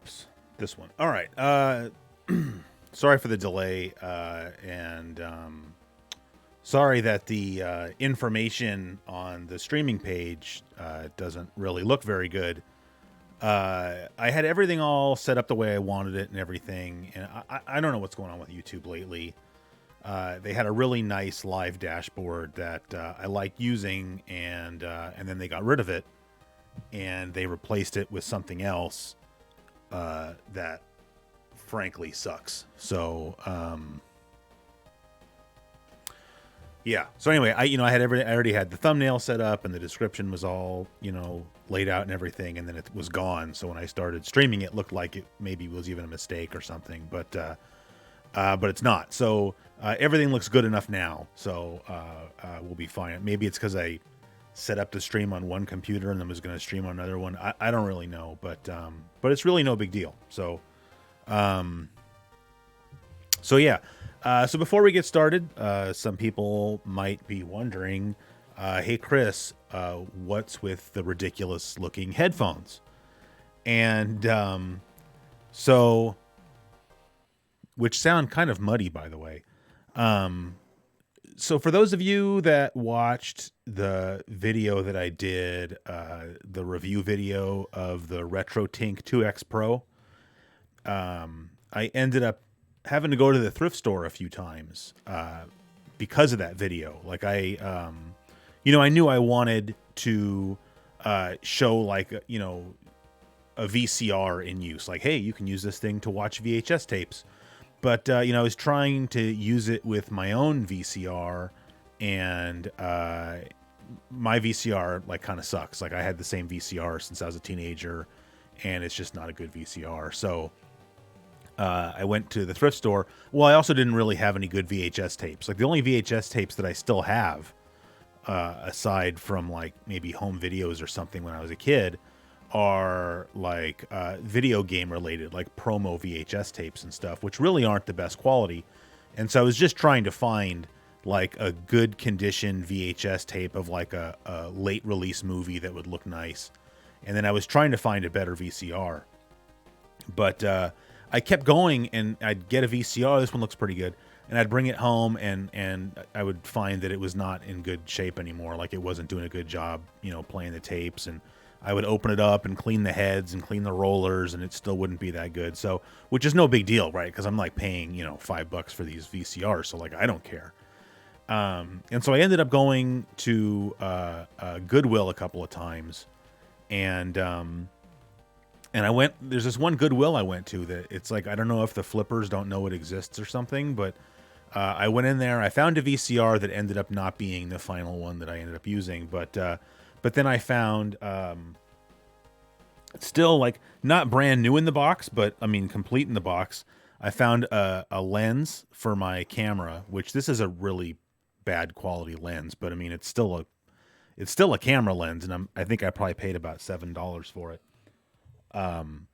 Oops, this one. All right. Sorry for the delay, and sorry that the information on the streaming page doesn't really look very good. I had everything all set up the way I wanted it and everything, and I don't know what's going on with YouTube lately. They had a really nice live dashboard that I like using, and then they got rid of it, and they replaced it with something else that frankly sucks. So yeah. So anyway, I had I already had the thumbnail set up, and the description was all laid out and everything, and then it was gone. So when I started streaming, it looked like it maybe was even a mistake or something, but it's not. So everything looks good enough now. So we'll be fine. Maybe it's because I set up to stream on one computer and then was going to stream on another one. I don't really know, but it's really no big deal. So yeah. So before we get started, some people might be wondering, hey, Chris, what's with the ridiculous looking headphones? And so, which sound kind of muddy, by the way. So for those of you that watched the video that I did, the review video of the RetroTink 2X Pro, I ended up having to go to the thrift store a few times because of that video. Like I knew I wanted to show like a VCR in use. Like, hey, you can use this thing to watch VHS tapes. But I was trying to use it with my own VCR, and my VCR like kind of sucks. Like I had the same VCR since I was a teenager, and it's just not a good VCR. So I went to the thrift store. Well, I also didn't really have any good VHS tapes. Like the only VHS tapes that I still have, aside from like maybe home videos or something when I was a kid, are like video game related, like promo VHS tapes and stuff, which really aren't the best quality. And so I was just trying to find like a good condition VHS tape of like a late release movie that would look nice. And then I was trying to find a better VCR. But I kept going, and I'd get a VCR. This one looks pretty good. And I'd bring it home, and I would find that it was not in good shape anymore. Like it wasn't doing a good job, playing the tapes. And I would open it up and clean the heads and clean the rollers, and it still wouldn't be that good. So, which is no big deal, right? Because I'm like paying, $5 for these VCRs. So like, I don't care. And so I ended up going to Goodwill a couple of times, and I went. There's this one Goodwill I went to that it's like, I don't know if the flippers don't know it exists or something, but I went in there. I found a VCR that ended up not being the final one that I ended up using, but then I found still like not brand new in the box, but I mean complete in the box. I found a lens for my camera, which this is a really bad quality lens, but I mean it's still a camera lens, and I think I probably paid about $7 for it.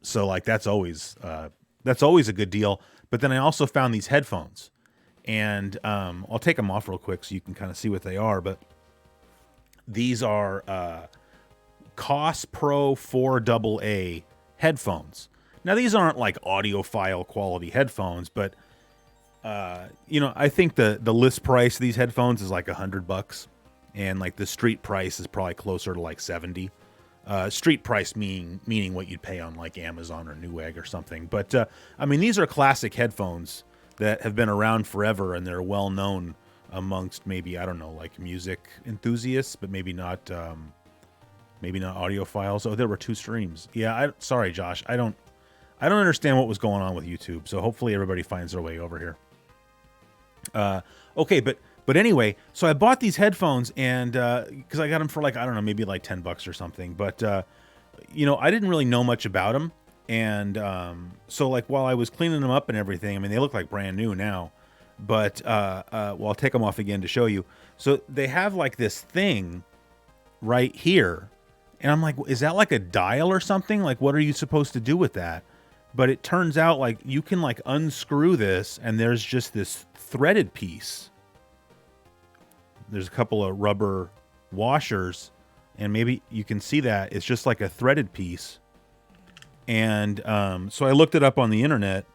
So like that's always a good deal. But then I also found these headphones, and I'll take them off real quick so you can kind of see what they are. But these are COS Pro 4AA headphones. Now these aren't like audiophile quality headphones, but I think the list price of these headphones is like $100, and like the street price is probably closer to like 70. Street price meaning what you'd pay on like Amazon or Newegg or something. But I mean, these are classic headphones that have been around forever, and they're well known amongst maybe, I don't know, like music enthusiasts, but maybe not audiophiles. Oh, there were 2 streams. Yeah, sorry, Josh. I don't understand what was going on with YouTube. So hopefully everybody finds their way over here. Okay, but anyway, so I bought these headphones, and because I got them for like, I don't know, maybe like $10 or something. But I didn't really know much about them, and so like while I was cleaning them up and everything, I mean they look like brand new now. But I'll take them off again to show you. So they have like this thing right here, and I'm like, is that like a dial or something? Like, what are you supposed to do with that? But it turns out like you can like unscrew this, and there's just this threaded piece. There's a couple of rubber washers, and maybe you can see that it's just like a threaded piece. And so I looked it up on the internet,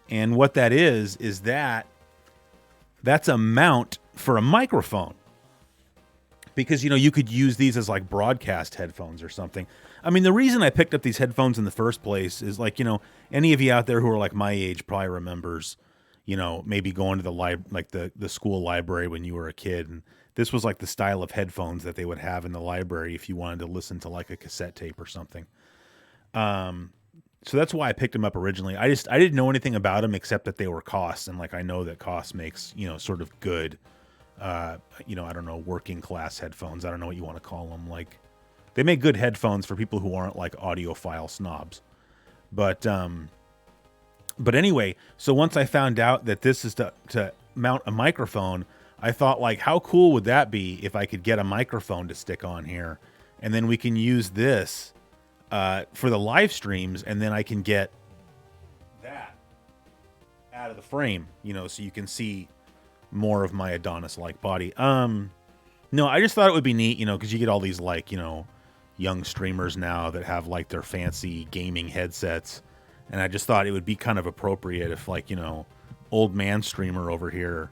and what that is that's a mount for a microphone. Because, you could use these as like broadcast headphones or something. I mean, the reason I picked up these headphones in the first place is like, any of you out there who are like my age probably remembers, maybe going to the school library when you were a kid. And this was like the style of headphones that they would have in the library if you wanted to listen to like a cassette tape or something. So that's why I picked them up originally. I didn't know anything about them except that they were Koss. And like, I know that Koss makes, sort of good, I don't know, working class headphones. I don't know what you want to call them. Like, they make good headphones for people who aren't like audiophile snobs. But anyway, so once I found out that this is to mount a microphone, I thought, like, how cool would that be if I could get a microphone to stick on here, and then we can use this for the live streams, and then I can get that out of the frame, so you can see more of my Adonis-like body. No, I just thought it would be neat, because you get all these, like, young streamers now that have, like, their fancy gaming headsets, and I just thought it would be kind of appropriate if, like, old man streamer over here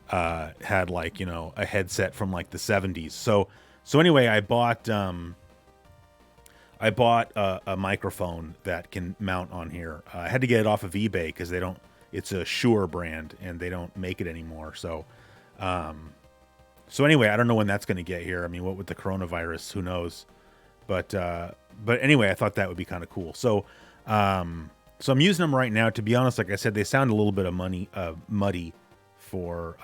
had, like, a headset from, like, the 70s. So anyway, I bought a microphone that can mount on here. I had to get it off of eBay because it's a Shure brand and they don't make it anymore. So anyway, I don't know when that's going to get here. I mean, what with the coronavirus, who knows? But anyway, I thought that would be kind of cool. So I'm using them right now. To be honest, like I said, they sound a little bit of muddy for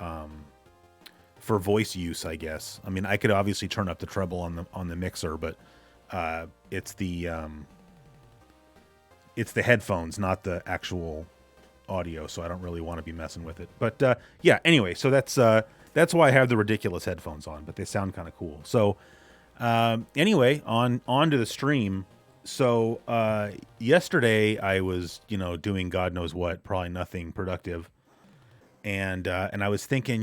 voice use, I guess. I mean, I could obviously turn up the treble on the mixer, but it's the headphones, not the actual audio, so I don't really want to be messing with it. But yeah, anyway, so that's why I have the ridiculous headphones on, but they sound kind of cool. So anyway, on to the stream. So yesterday I was, doing God knows what, probably nothing productive, and I was thinking,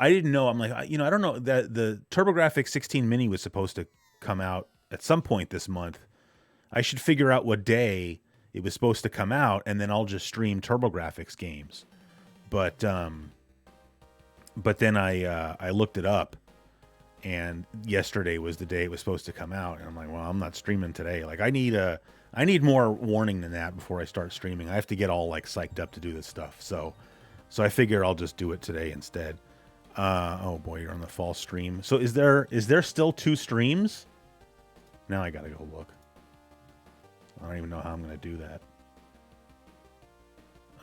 I didn't know. I'm like, I don't know that the TurboGrafx-16 Mini was supposed to come out at some point this month. I should figure out what day it was supposed to come out, and then I'll just stream TurboGrafx games. But then I looked it up, and yesterday was the day it was supposed to come out, and I'm like, well, I'm not streaming today. Like, I need more warning than that before I start streaming. I have to get all like psyched up to do this stuff. So I figure I'll just do it today instead. Oh boy, you're on the fall stream. So is there still 2 streams? Now I gotta go look. I don't even know how I'm gonna do that.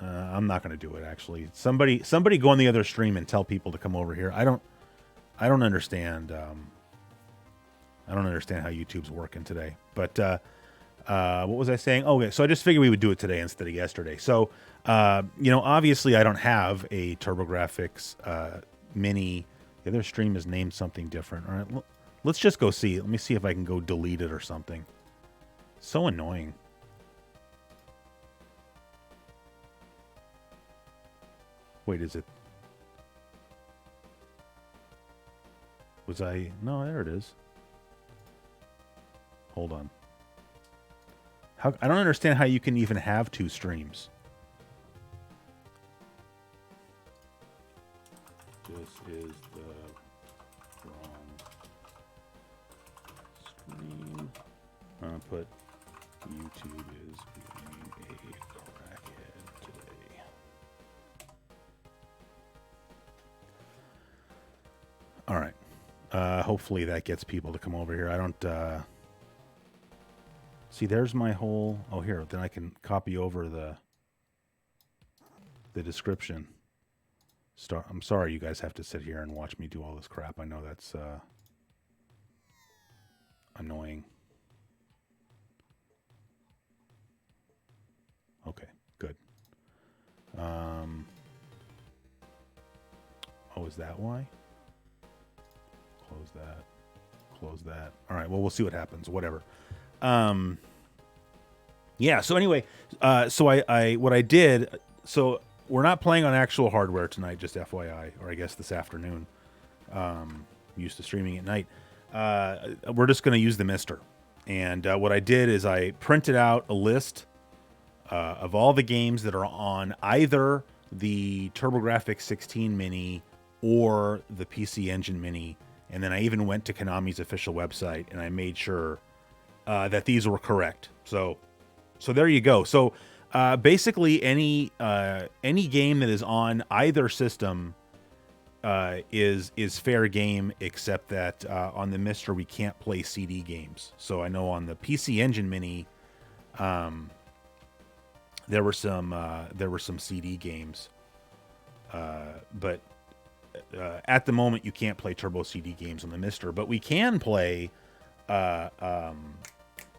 I'm not gonna do it, actually. Somebody go on the other stream and tell people to come over here. I don't understand. I don't understand how YouTube's working today. But what was I saying? Okay, so I just figured we would do it today instead of yesterday. So obviously I don't have a TurboGrafx Mini. The other stream is named something different. All right, let's just go see. Let me see if I can go delete it or something. So annoying. Wait, is it? No, there it is. Hold on. I don't understand how you can even have 2 streams. This is the wrong stream. I'm going to put YouTube is being a crackhead today. All right. Hopefully that gets people to come over here. I don't... See, there's my whole... Oh, here. Then I can copy over the description. I'm sorry you guys have to sit here and watch me do all this crap. I know that's annoying. Okay, good. Oh, is that why? Close that. Close that. All right, well, we'll see what happens. Whatever. Yeah, so anyway, so I what I did... So we're not playing on actual hardware tonight, just FYI, or I guess this afternoon. Used to streaming at night. We're just going to use the Mister. And what I did is I printed out a list of all the games that are on either the TurboGrafx-16 Mini or the PC Engine Mini. And then I even went to Konami's official website and I made sure that these were correct. So there you go. So basically any game that is on either system is fair game, except that on the Mister we can't play CD games. So I know on the PC Engine Mini, there were some CD games, but at the moment you can't play Turbo CD games on the Mister. But we can play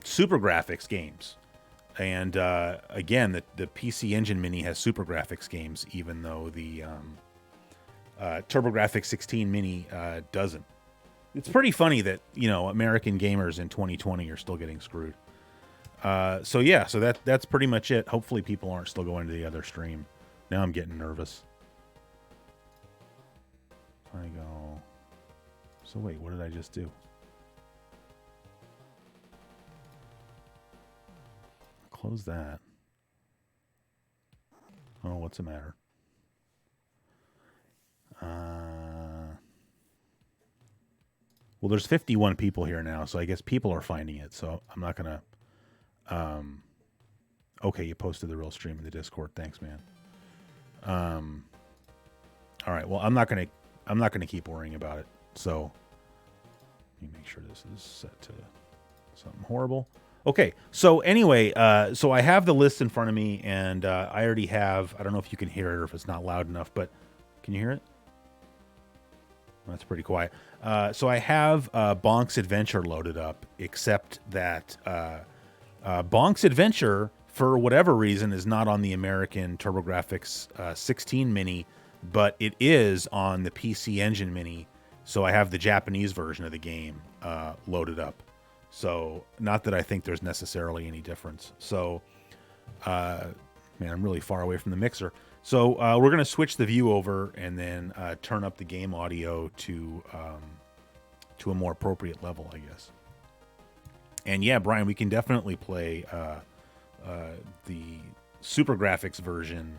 Super Graphics games. And again, the PC Engine Mini has Super Graphics games, even though the TurboGrafx-16 Mini doesn't. It's pretty funny that, you know, American gamers in 2020 are still getting screwed. So yeah, so that's pretty much it. Hopefully people aren't still going to the other stream. Now I'm getting nervous. I go. So wait, what did I just do? Close that. Oh, what's the matter? Well, there's 51 people here now, so I guess people are finding it. So I'm not gonna. Okay, you posted the real stream in the Discord. Thanks, man. All right. Well, I'm not gonna keep worrying about it. So let me make sure this is set to something horrible. Okay. So anyway, so I have the list in front of me, and I already have. I don't know if you can hear it or if it's not loud enough, but can you hear it? That's pretty quiet. So I have Bonk's Adventure loaded up, except that Bonk's Adventure, for whatever reason, is not on the American TurboGrafx 16 Mini, but it is on the PC Engine Mini. So I have the Japanese version of the game loaded up. So not that I think there's necessarily any difference. So, man, I'm really far away from the mixer. So we're going to switch the view over and then turn up the game audio to a more appropriate level, I guess. And yeah, Brian, we can definitely play the Super Graphics version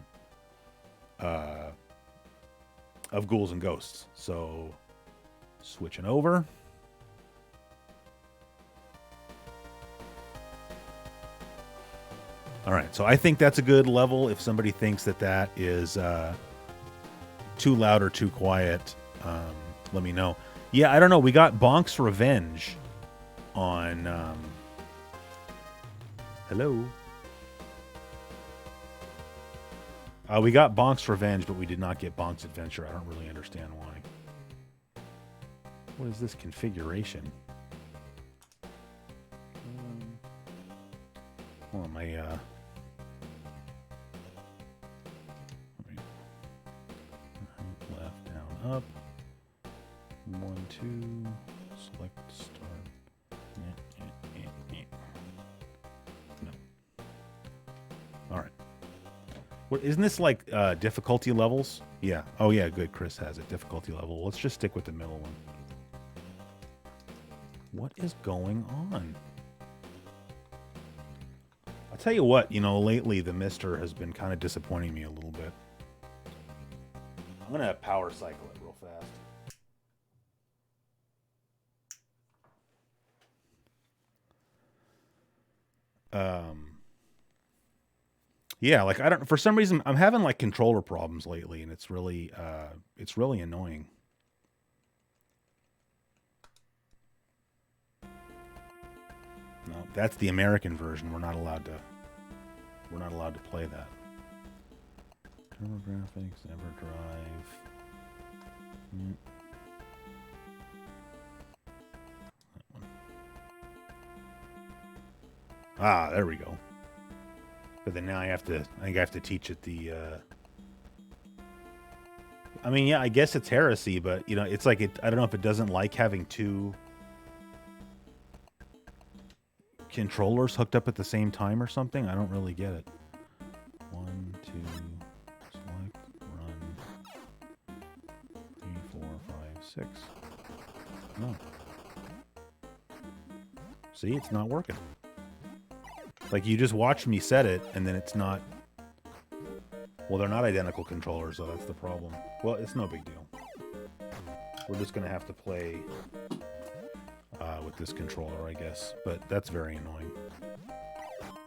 of Ghouls and Ghosts. So switching over. All right, so I think that's a good level. If somebody thinks that that is too loud or too quiet, let me know. Yeah, I don't know. We got Bonk's Revenge on... hello? We got Bonk's Revenge, but we did not get Bonk's Adventure. I don't really understand why. What is this configuration? Hold on, my... left, down, up. 1, 2, select start. No. All right. What, isn't this like difficulty levels? Yeah. Oh yeah, good. Chris has it. Difficulty level. Let's just stick with the middle one. What is going on? I'll tell you what, you know, lately the Mister has been kind of disappointing me a little bit. I'm going to power cycle it real fast. Yeah, like I don't, for some reason I'm having like controller problems lately, and it's really annoying. No, that's the American version. We're not allowed to play that. TurboGrafx, EverDrive. That one. Ah, there we go. But then now I think I have to teach it the, I mean, yeah, I guess it's heresy, but, you know, it's like, I don't know if it doesn't like having two controllers hooked up at the same time or something. I don't really get it. 1, 2, select, run, 3, 4, 5, 6. No. See, it's not working. Like, you just watched me set it, and then it's not... Well, they're not identical controllers, so that's the problem. Well, it's no big deal. We're just going to have to play with this controller, I guess. But that's very annoying.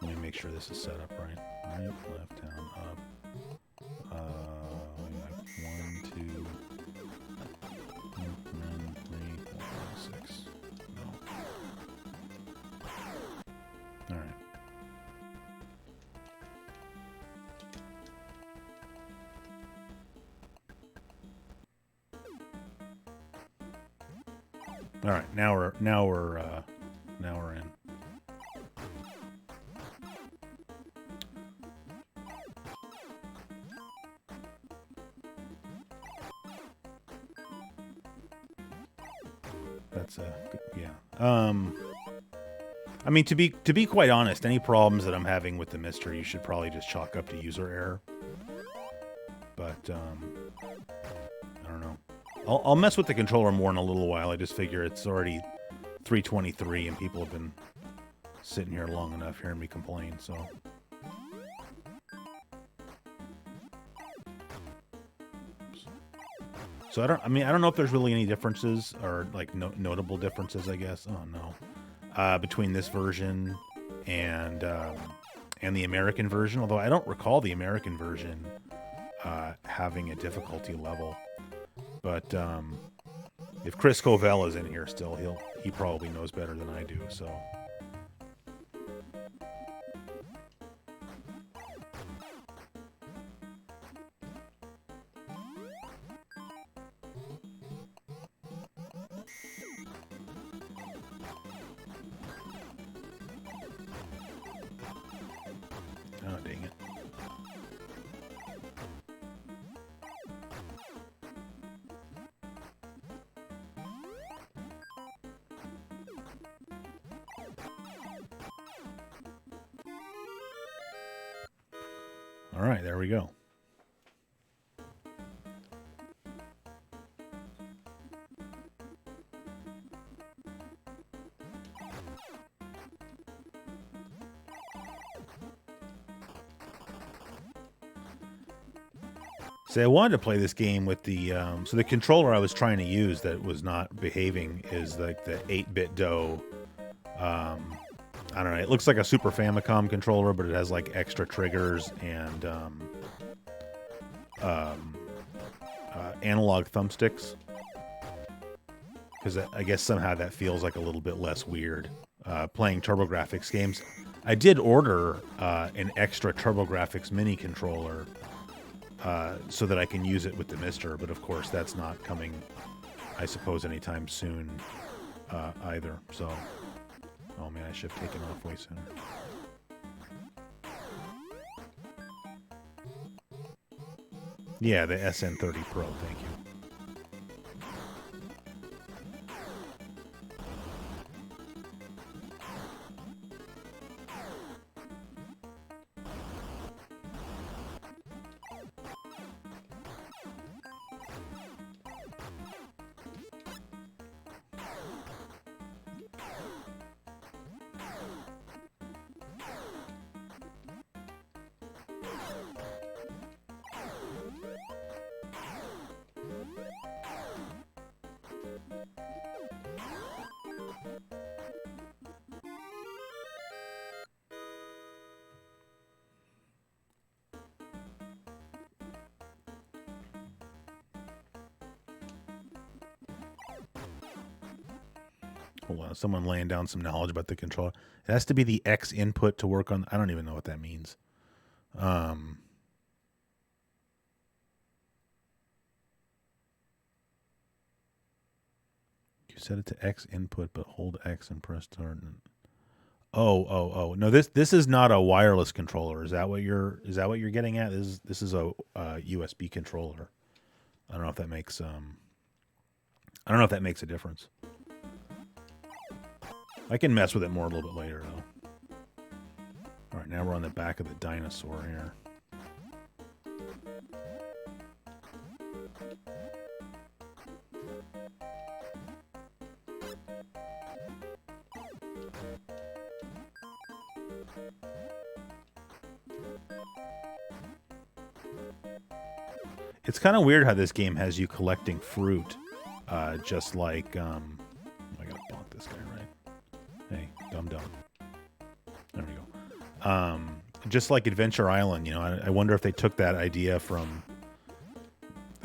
Let me make sure this is set up right. Right, left, down, up. 1, 2, 3, 4, 5, 6. No. All right. All right. Now we're in. That's yeah. I mean, to be quite honest, any problems that I'm having with the Mister, you should probably just chalk up to user error. But I don't know. I'll mess with the controller more in a little while. I just figure it's already 3:23 and people have been sitting here long enough hearing me complain. So I don't know if there's really any differences or like notable differences, I guess. Oh no, between this version and the American version. Although I don't recall the American version having a difficulty level. But if Chris Covell is in here still, he probably knows better than I do. So. Oh, dang it. All right, there we go. See, I wanted to play this game with the so the controller I was trying to use that was not behaving is like the 8-bit DOE. I don't know. It looks like a Super Famicom controller, but it has like extra triggers and analog thumbsticks. Because I guess somehow that feels like a little bit less weird playing TurboGrafx games. I did order an extra TurboGrafx Mini controller so that I can use it with the Mister, but of course that's not coming, I suppose, anytime soon either. So, oh man, I should have taken off way sooner. Yeah, the SN30 Pro, thank you. Hold on, someone laying down some knowledge about the controller. It has to be the X input to work on. I don't even know what that means. You set it to X input, but hold X and press start. Oh. No, this is not a wireless controller. Is that what you're getting at? This is a USB controller. I don't know if that makes a difference. I can mess with it more a little bit later, though. All right, now we're on the back of the dinosaur here. It's kind of weird how this game has you collecting fruit, just like, I gotta bonk this guy, right? Hey, dum-dum. There we go. Just like Adventure Island, you know, I wonder if they took that idea from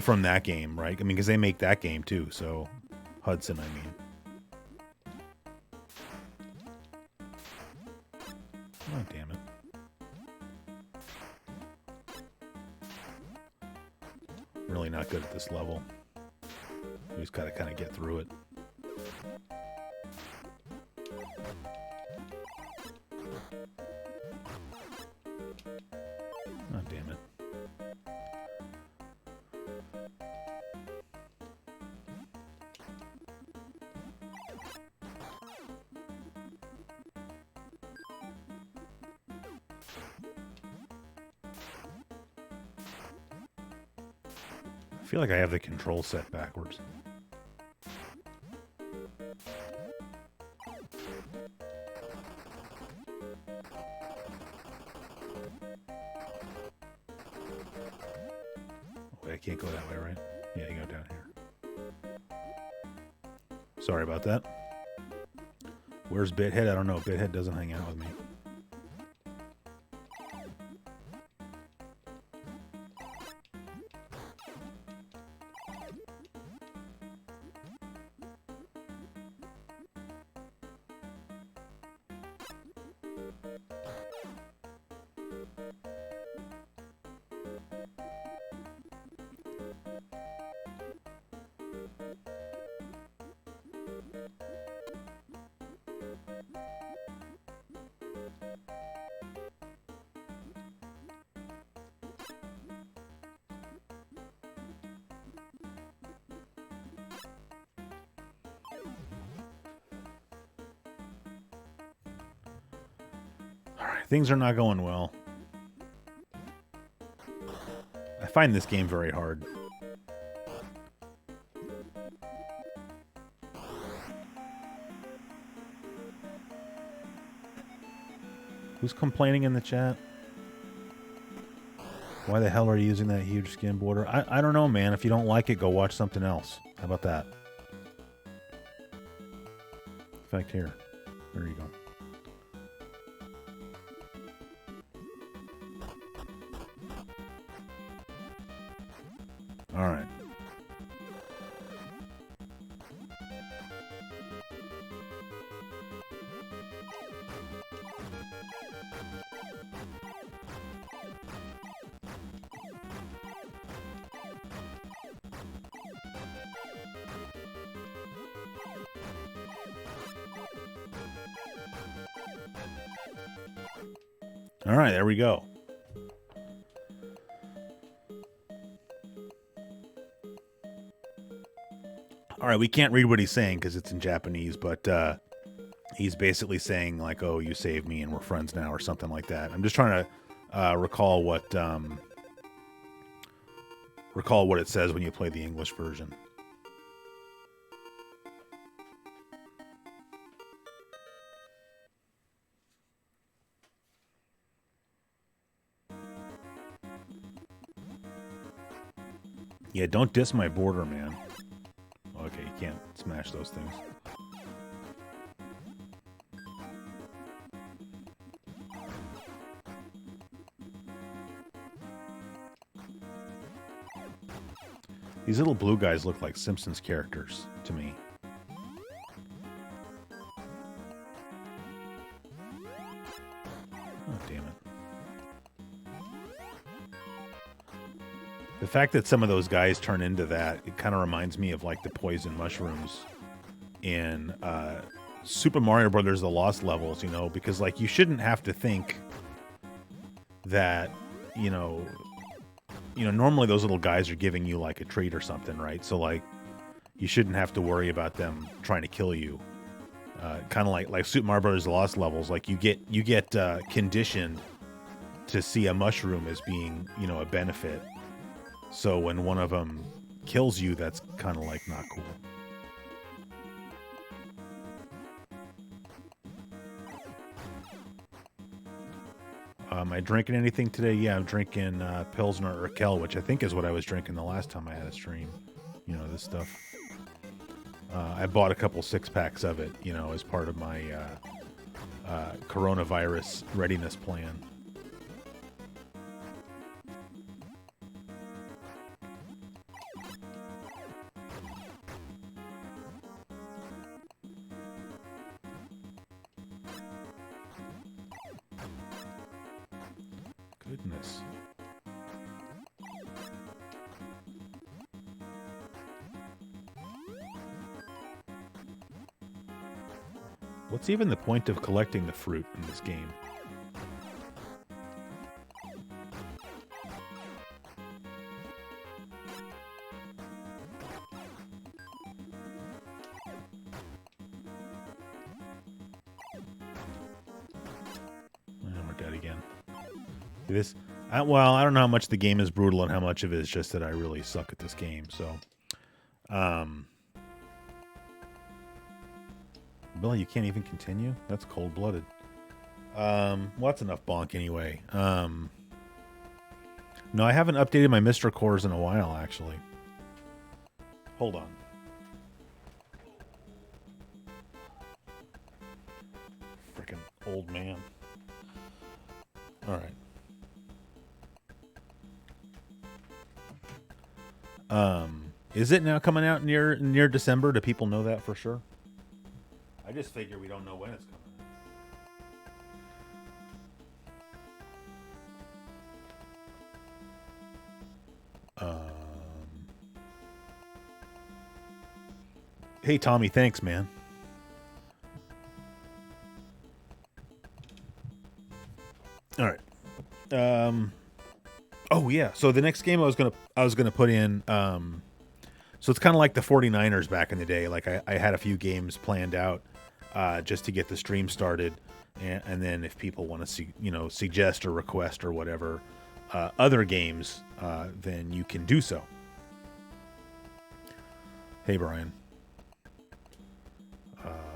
that game, right? I mean, because they make that game too, so Hudson, I mean. Oh, damn it. Really not good at this level. We just gotta kind of get through it. Oh, damn it. I feel like I have the control set backwards. Wait, I can't go that way, right? Yeah, you go down here. Sorry about that. Where's Bithead? I don't know. Bithead doesn't hang out with me. Things are not going well. I find this game very hard. Who's complaining in the chat? Why the hell are you using that huge skin border? I don't know, man. If you don't like it, go watch something else. How about that? In fact, here. There you go. All right. All right, there we go. All right, we can't read what he's saying because it's in Japanese, but he's basically saying like, "Oh, you saved me, and we're friends now," or something like that. I'm just trying to recall what it says when you play the English version. Yeah, don't diss my border, man. Okay, you can't smash those things. These little blue guys look like Simpsons characters to me. Oh, damn it. The fact that some of those guys turn into that, it kind of reminds me of like the poison mushrooms in Super Mario Brothers: The Lost Levels, you know, because like you shouldn't have to think that, you know, normally those little guys are giving you like a treat or something, right? So like you shouldn't have to worry about them trying to kill you. Kind of like Super Mario Brothers: The Lost Levels, like you get conditioned to see a mushroom as being, you know, a benefit. So when one of them kills you, that's kind of like not cool. Am I drinking anything today? Yeah, I'm drinking Pilsner Urquell, which I think is what I was drinking the last time I had a stream. You know, this stuff. I bought a couple 6-packs of it, you know, as part of my coronavirus readiness plan. Goodness. What's even the point of collecting the fruit in this game? And we're dead again. Well, I don't know how much the game is brutal and how much of it is just that I really suck at this game. So, Billy, you can't even continue? That's cold-blooded. Well, that's enough bonk anyway. No, I haven't updated my Mr. cores in a while, actually. Hold on. Freaking old man. All right. Is it now coming out near December? Do people know that for sure? I just figure we don't know when it's coming. Hey Tommy, thanks, man. All right. Oh yeah. So the next game I was gonna put in. So it's kind of like the 49ers back in the day. Like I had a few games planned out just to get the stream started, and then if people want to suggest or request or whatever other games, then you can do so. Hey Brian.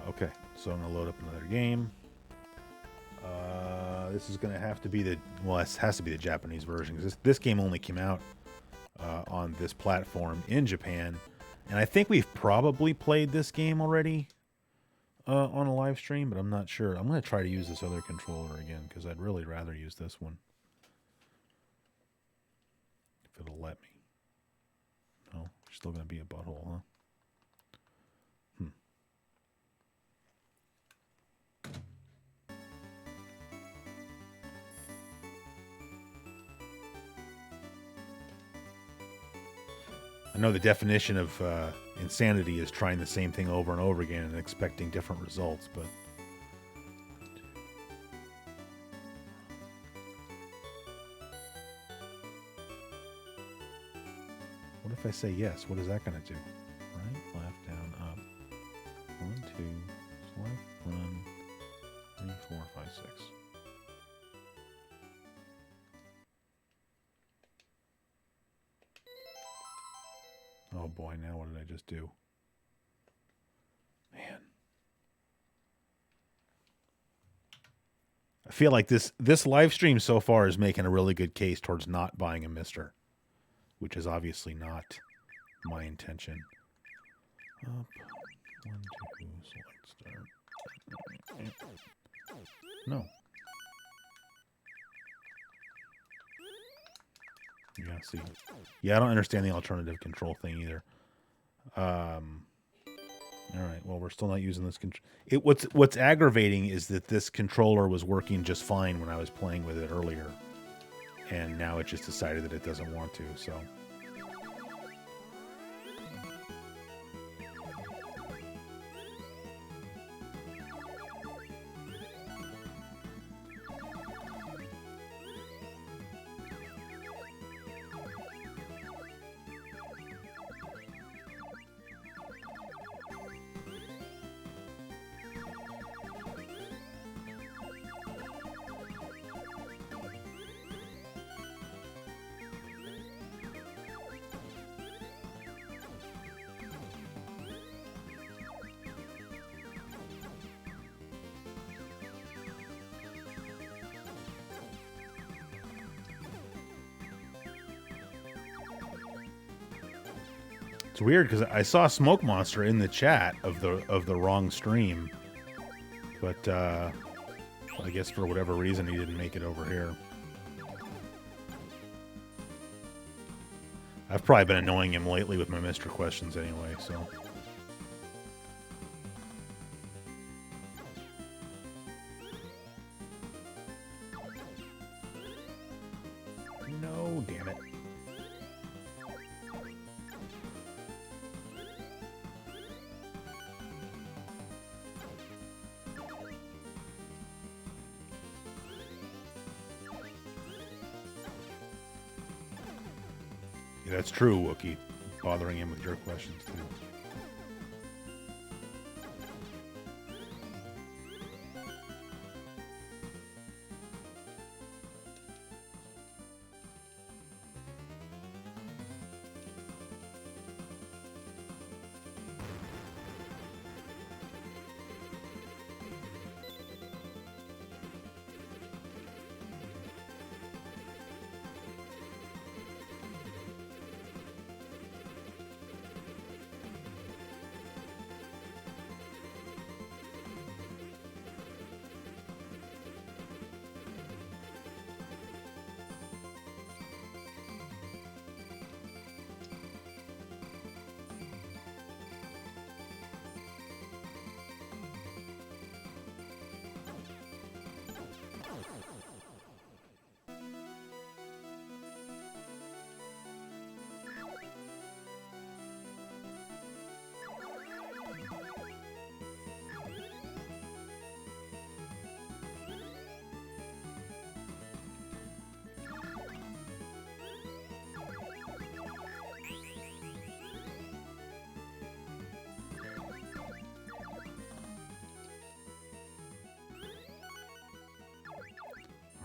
Okay, so I'm gonna load up another game. This is gonna have to be it has to be the Japanese version because this game only came out on this platform in Japan, and I think we've probably played this game already on a live stream, but I'm not sure. I'm going to try to use this other controller again because I'd really rather use this one if it'll let me. No, you're still going to be a butthole, huh? I know the definition of insanity is trying the same thing over and over again and expecting different results, but... What if I say yes? What is that going to do? Right, left, down, up. 1, 2, select, run, 3, 4, 5, 6. Oh boy, now what did I just do? Man. I feel like this live stream so far is making a really good case towards not buying a Mister, which is obviously not my intention. Up, 1, 2, select, start. No. Yeah, see. Yeah, I don't understand the alternative control thing either. All right, well, we're still not using this control. What's aggravating is that this controller was working just fine when I was playing with it earlier, and now it just decided that it doesn't want to, so... It's weird because I saw Smoke Monster in the chat of the wrong stream, but I guess for whatever reason he didn't make it over here. I've probably been annoying him lately with my Mr. Questions anyway, so. No, damn it. Yeah, that's true, Wookie. Bothering him with your questions, too.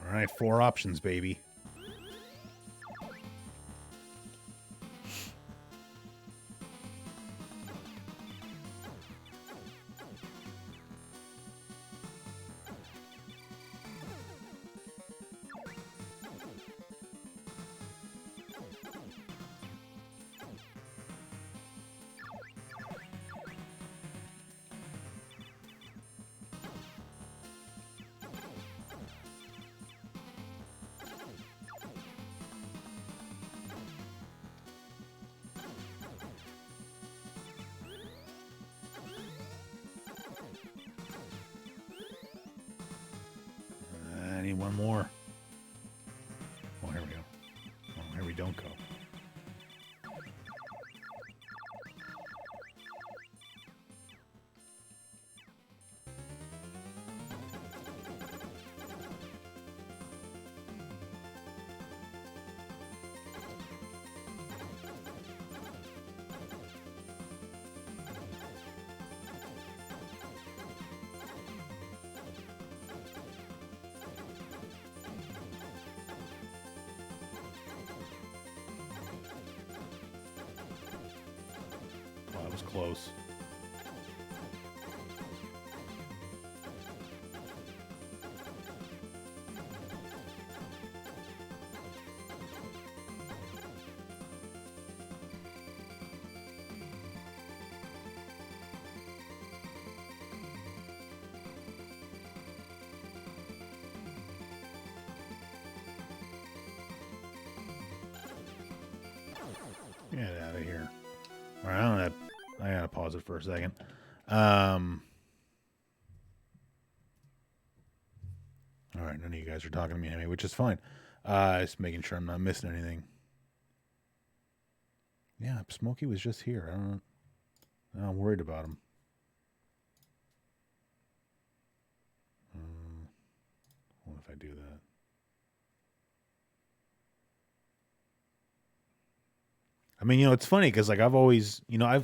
All right, 4 options, baby. I need one more. Oh, here we go. Oh, here we don't go. That was close. Get out of here. All right, I gotta pause it for a second. All right, none of you guys are talking to me anyway, which is fine. Just making sure I'm not missing anything. Yeah, Smokey was just here. I'm worried about him. What if I do that? I mean, it's funny because like I've always, I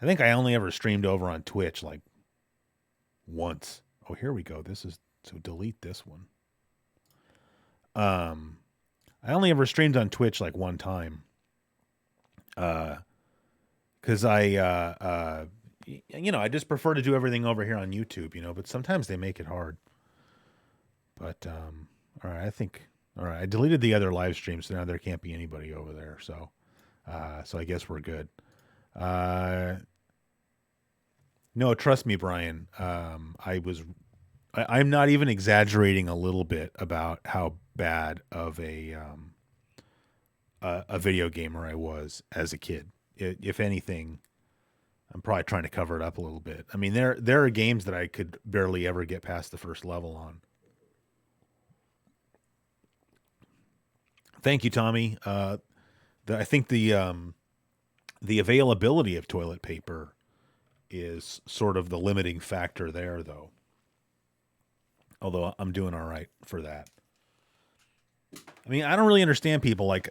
think I only ever streamed over on Twitch like once. Oh, here we go. So delete this one. I only ever streamed on Twitch like one time. Because I just prefer to do everything over here on YouTube, but sometimes they make it hard. But all right, I deleted the other live stream, so now there can't be anybody over there. So I guess we're good. No, trust me, Brian. I'm not even exaggerating a little bit about how bad of a video gamer I was as a kid. If anything, I'm probably trying to cover it up a little bit. I mean, there are games that I could barely ever get past the first level on. Thank you, Tommy. I think the availability of toilet paper is sort of the limiting factor there, though. Although I'm doing all right for that. I mean, I don't really understand people like,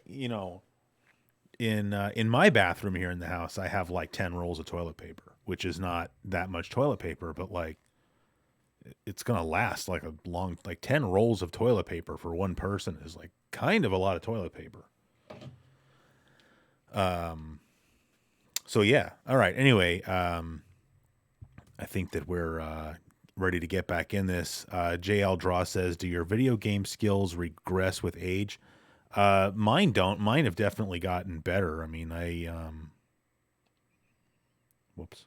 in my bathroom here in the house, I have like 10 rolls of toilet paper, which is not that much toilet paper, but like it's going to last like 10 rolls of toilet paper for one person is like kind of a lot of toilet paper. So yeah. All right. Anyway, I think that we're ready to get back in this. JL Draw says, do your video game skills regress with age? Mine don't. Mine have definitely gotten better. I mean, whoops.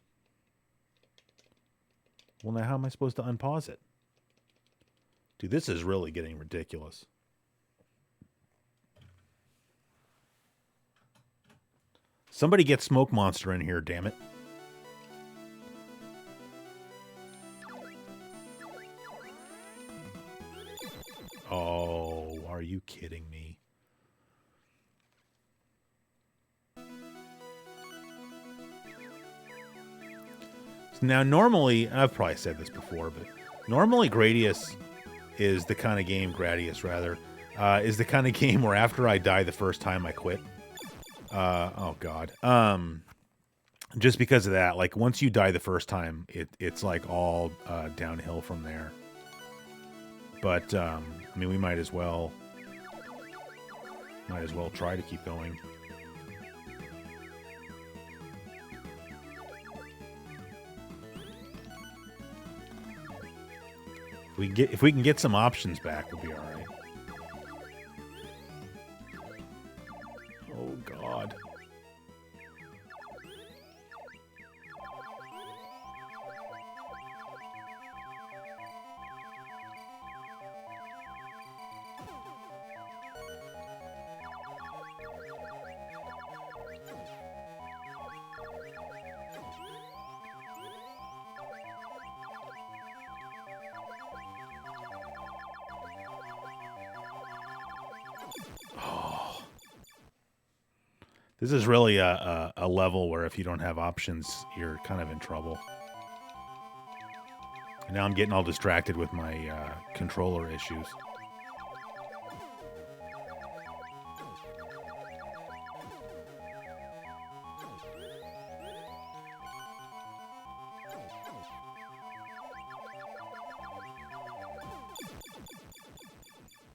Well, now how am I supposed to unpause it? Dude, this is really getting ridiculous. Somebody get Smoke Monster in here, damn it. Oh, are you kidding me? Now, normally, I've probably said this before, but normally Gradius is the kind of game, is the kind of game where after I die the first time, I quit. Oh, God. Just because of that, like, once you die the first time, it's like all downhill from there. But, I mean, we might as well try to keep going. If we can get some options back, we'll be all right. Oh, God. This is really a level where if you don't have options, you're kind of in trouble. And now I'm getting all distracted with my controller issues.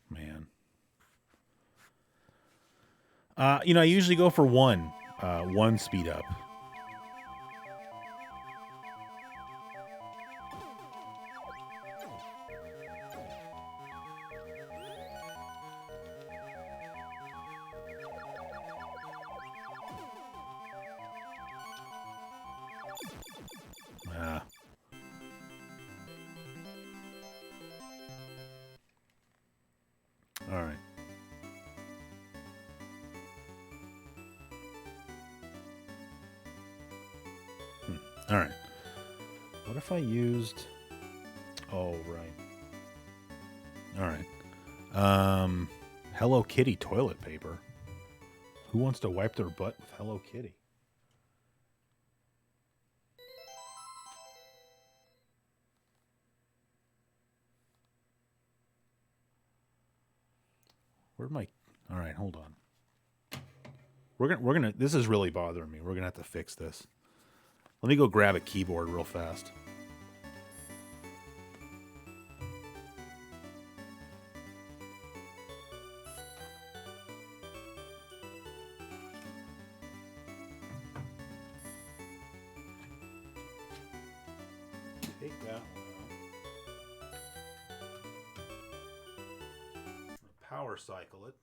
Man. I usually go for one speed up. All right. All right. What if I used... Oh, right. All right. Hello Kitty toilet paper. Who wants to wipe their butt with Hello Kitty? Where'd my... All right, hold on. We're gonna. This is really bothering me. We're gonna have to fix this. Let me go grab a keyboard real fast. Take that one out. Power cycle it.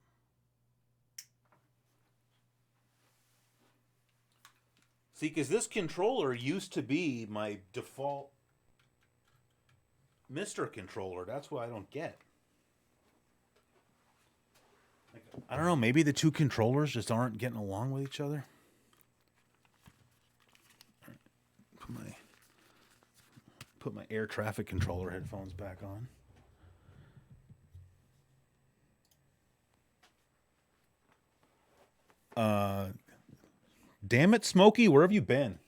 See, because this controller used to be my default Mr. controller. That's what I don't get. I don't know. Maybe the two controllers just aren't getting along with each other. Put my air traffic controller headphones back on. Damn it, Smokey, where have you been?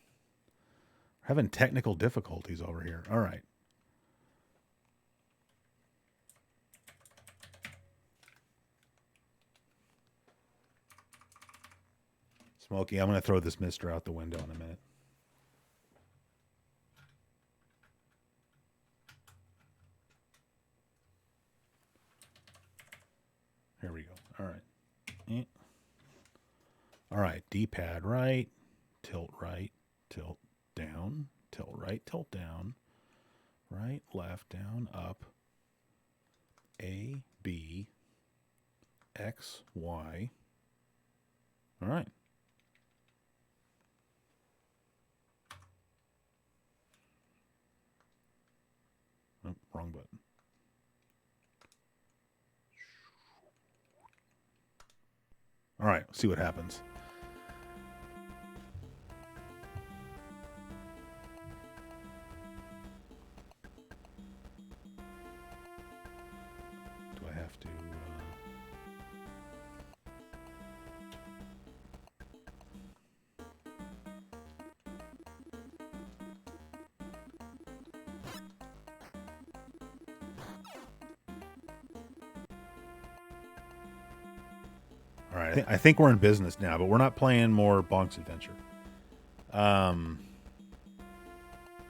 We're having technical difficulties over here. All right. Smokey, I'm going to throw this mister out the window in a minute. Here we go. All right. All right. D-pad right, tilt down, tilt right, tilt down, right, left, down, up, A, B, X, Y. All right. Oh, wrong button. All right, see what happens. Do I have to... All right, I think we're in business now, but we're not playing more Bonk's Adventure. All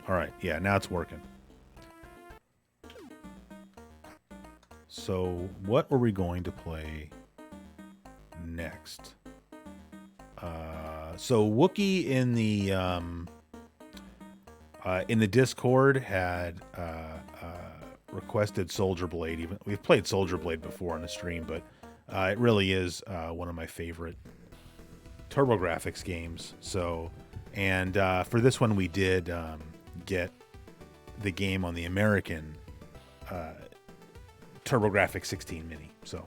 right, yeah, now it's working. So what are we going to play next? So Wookie in the Discord had requested Soldier Blade. Even we've played Soldier Blade before on the stream, but it really is one of my favorite TurboGrafx games. So, and for this one, we did get the game on the American TurboGrafx-16 Mini. So,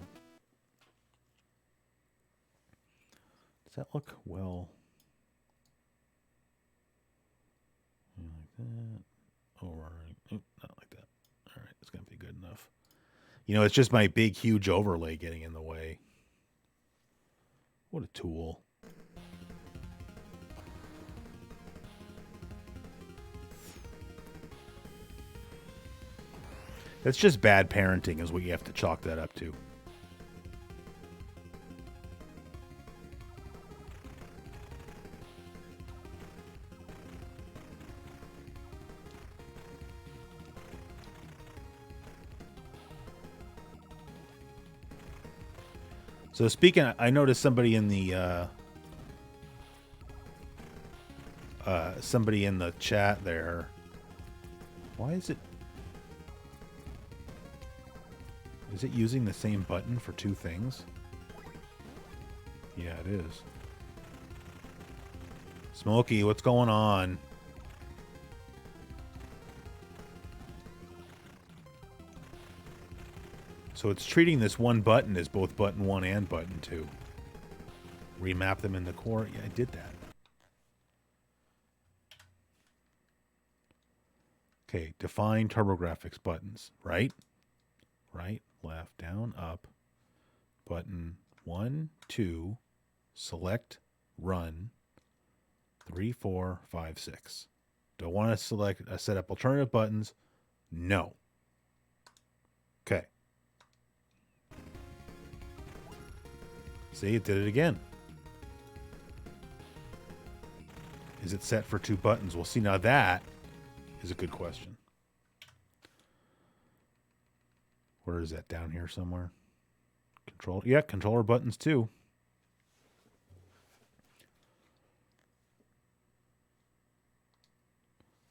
does that look well? Like that, or not like that. All right, it's gonna be good enough. You know, it's just my big, huge overlay getting in the way. What a tool. That's just bad parenting is what you have to chalk that up to. So speaking, I noticed somebody in the chat there. Why is it? Is it using the same button for two things? Yeah, it is. Smokey, what's going on? So it's treating this one button as both button 1 and button 2. Remap them in the core. Yeah, I did that. Okay, define TurboGrafx buttons. Right, left, down, up. Button 1, 2, select, run, 3, 4, 5, 6. Do I want to set up alternative buttons? No. Okay. See, it did it again. Is it set for 2 buttons? Well, see, now that is a good question. Where is that? Down here somewhere? Controller buttons too.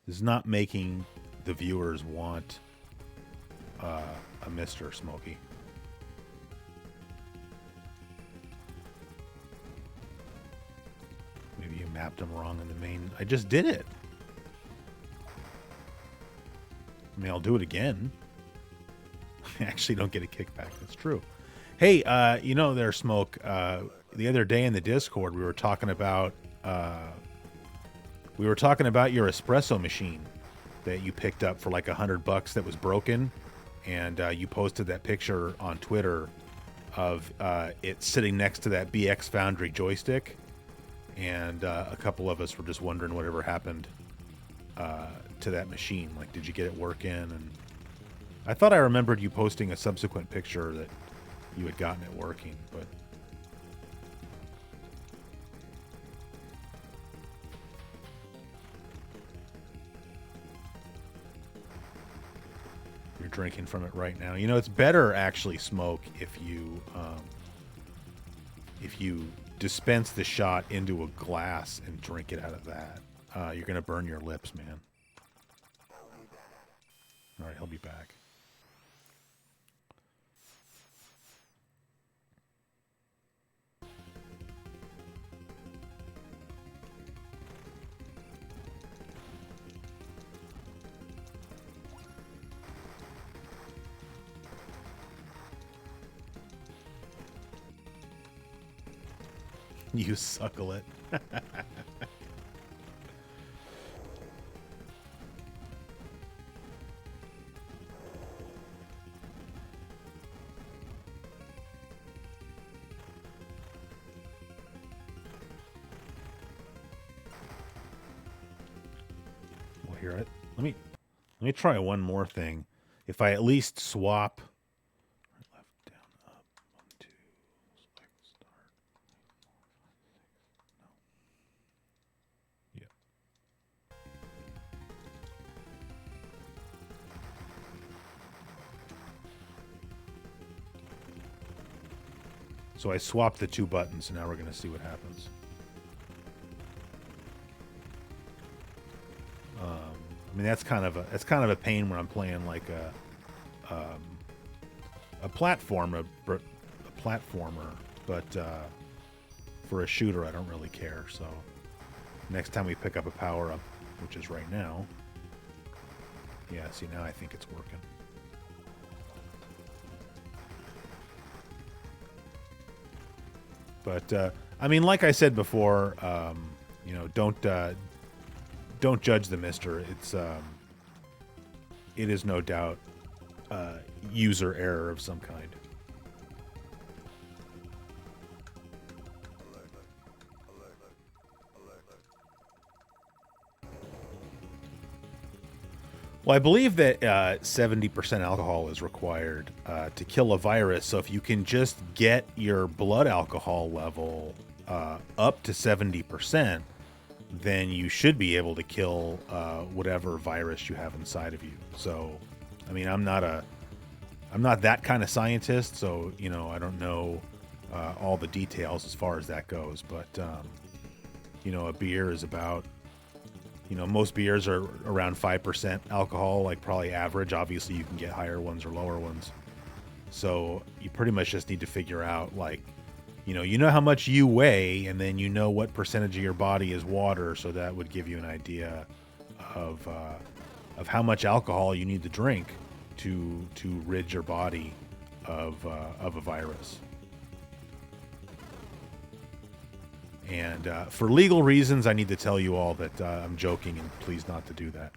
This is not making the viewers want a Mr. Smokey. Maybe you mapped them wrong in the main. I just did it. I mean, I'll do it again. I actually don't get a kickback. That's true. Hey, you know, there's Smoke. The other day in the Discord, we were talking about your espresso machine that you picked up for like $100 that was broken, and you posted that picture on Twitter of it sitting next to that BX Foundry joystick, and a couple of us were just wondering whatever happened to that machine. Like, did you get it working? And I thought I remembered you posting a subsequent picture that you had gotten it working, but you're drinking from it right now. You know, it's better actually, Smoke, if you dispense the shot into a glass and drink it out of that. You're gonna burn your lips, man. All right, he'll be back. You suckle it. We'll hear it. Let me try one more thing. If I at least swap left, down, up, 1, 2, select, start. No. Yeah. So I swapped the two buttons, and now we're going to see what happens. I mean, that's kind of a pain when I'm playing like a platformer, but for a shooter, I don't really care. So next time we pick up a power up, which is right now, yeah. See, now I think it's working. But I mean, like I said before, you know, don't judge the mister. It is no doubt user error of some kind. Well, I believe that 70% alcohol is required to kill a virus. So if you can just get your blood alcohol level up to 70%, then you should be able to kill whatever virus you have inside of you. So, I mean, I'm not that kind of scientist, so, you know, I don't know all the details as far as that goes. But, you know, a beer is about, you know, most beers are around 5% alcohol, like probably average. Obviously, you can get higher ones or lower ones. So you pretty much just need to figure out, like, you know how much you weigh, and then you know what percentage of your body is water, so that would give you an idea of how much alcohol you need to drink to rid your body of a virus. And for legal reasons, I need to tell you all that I'm joking, and please not to do that.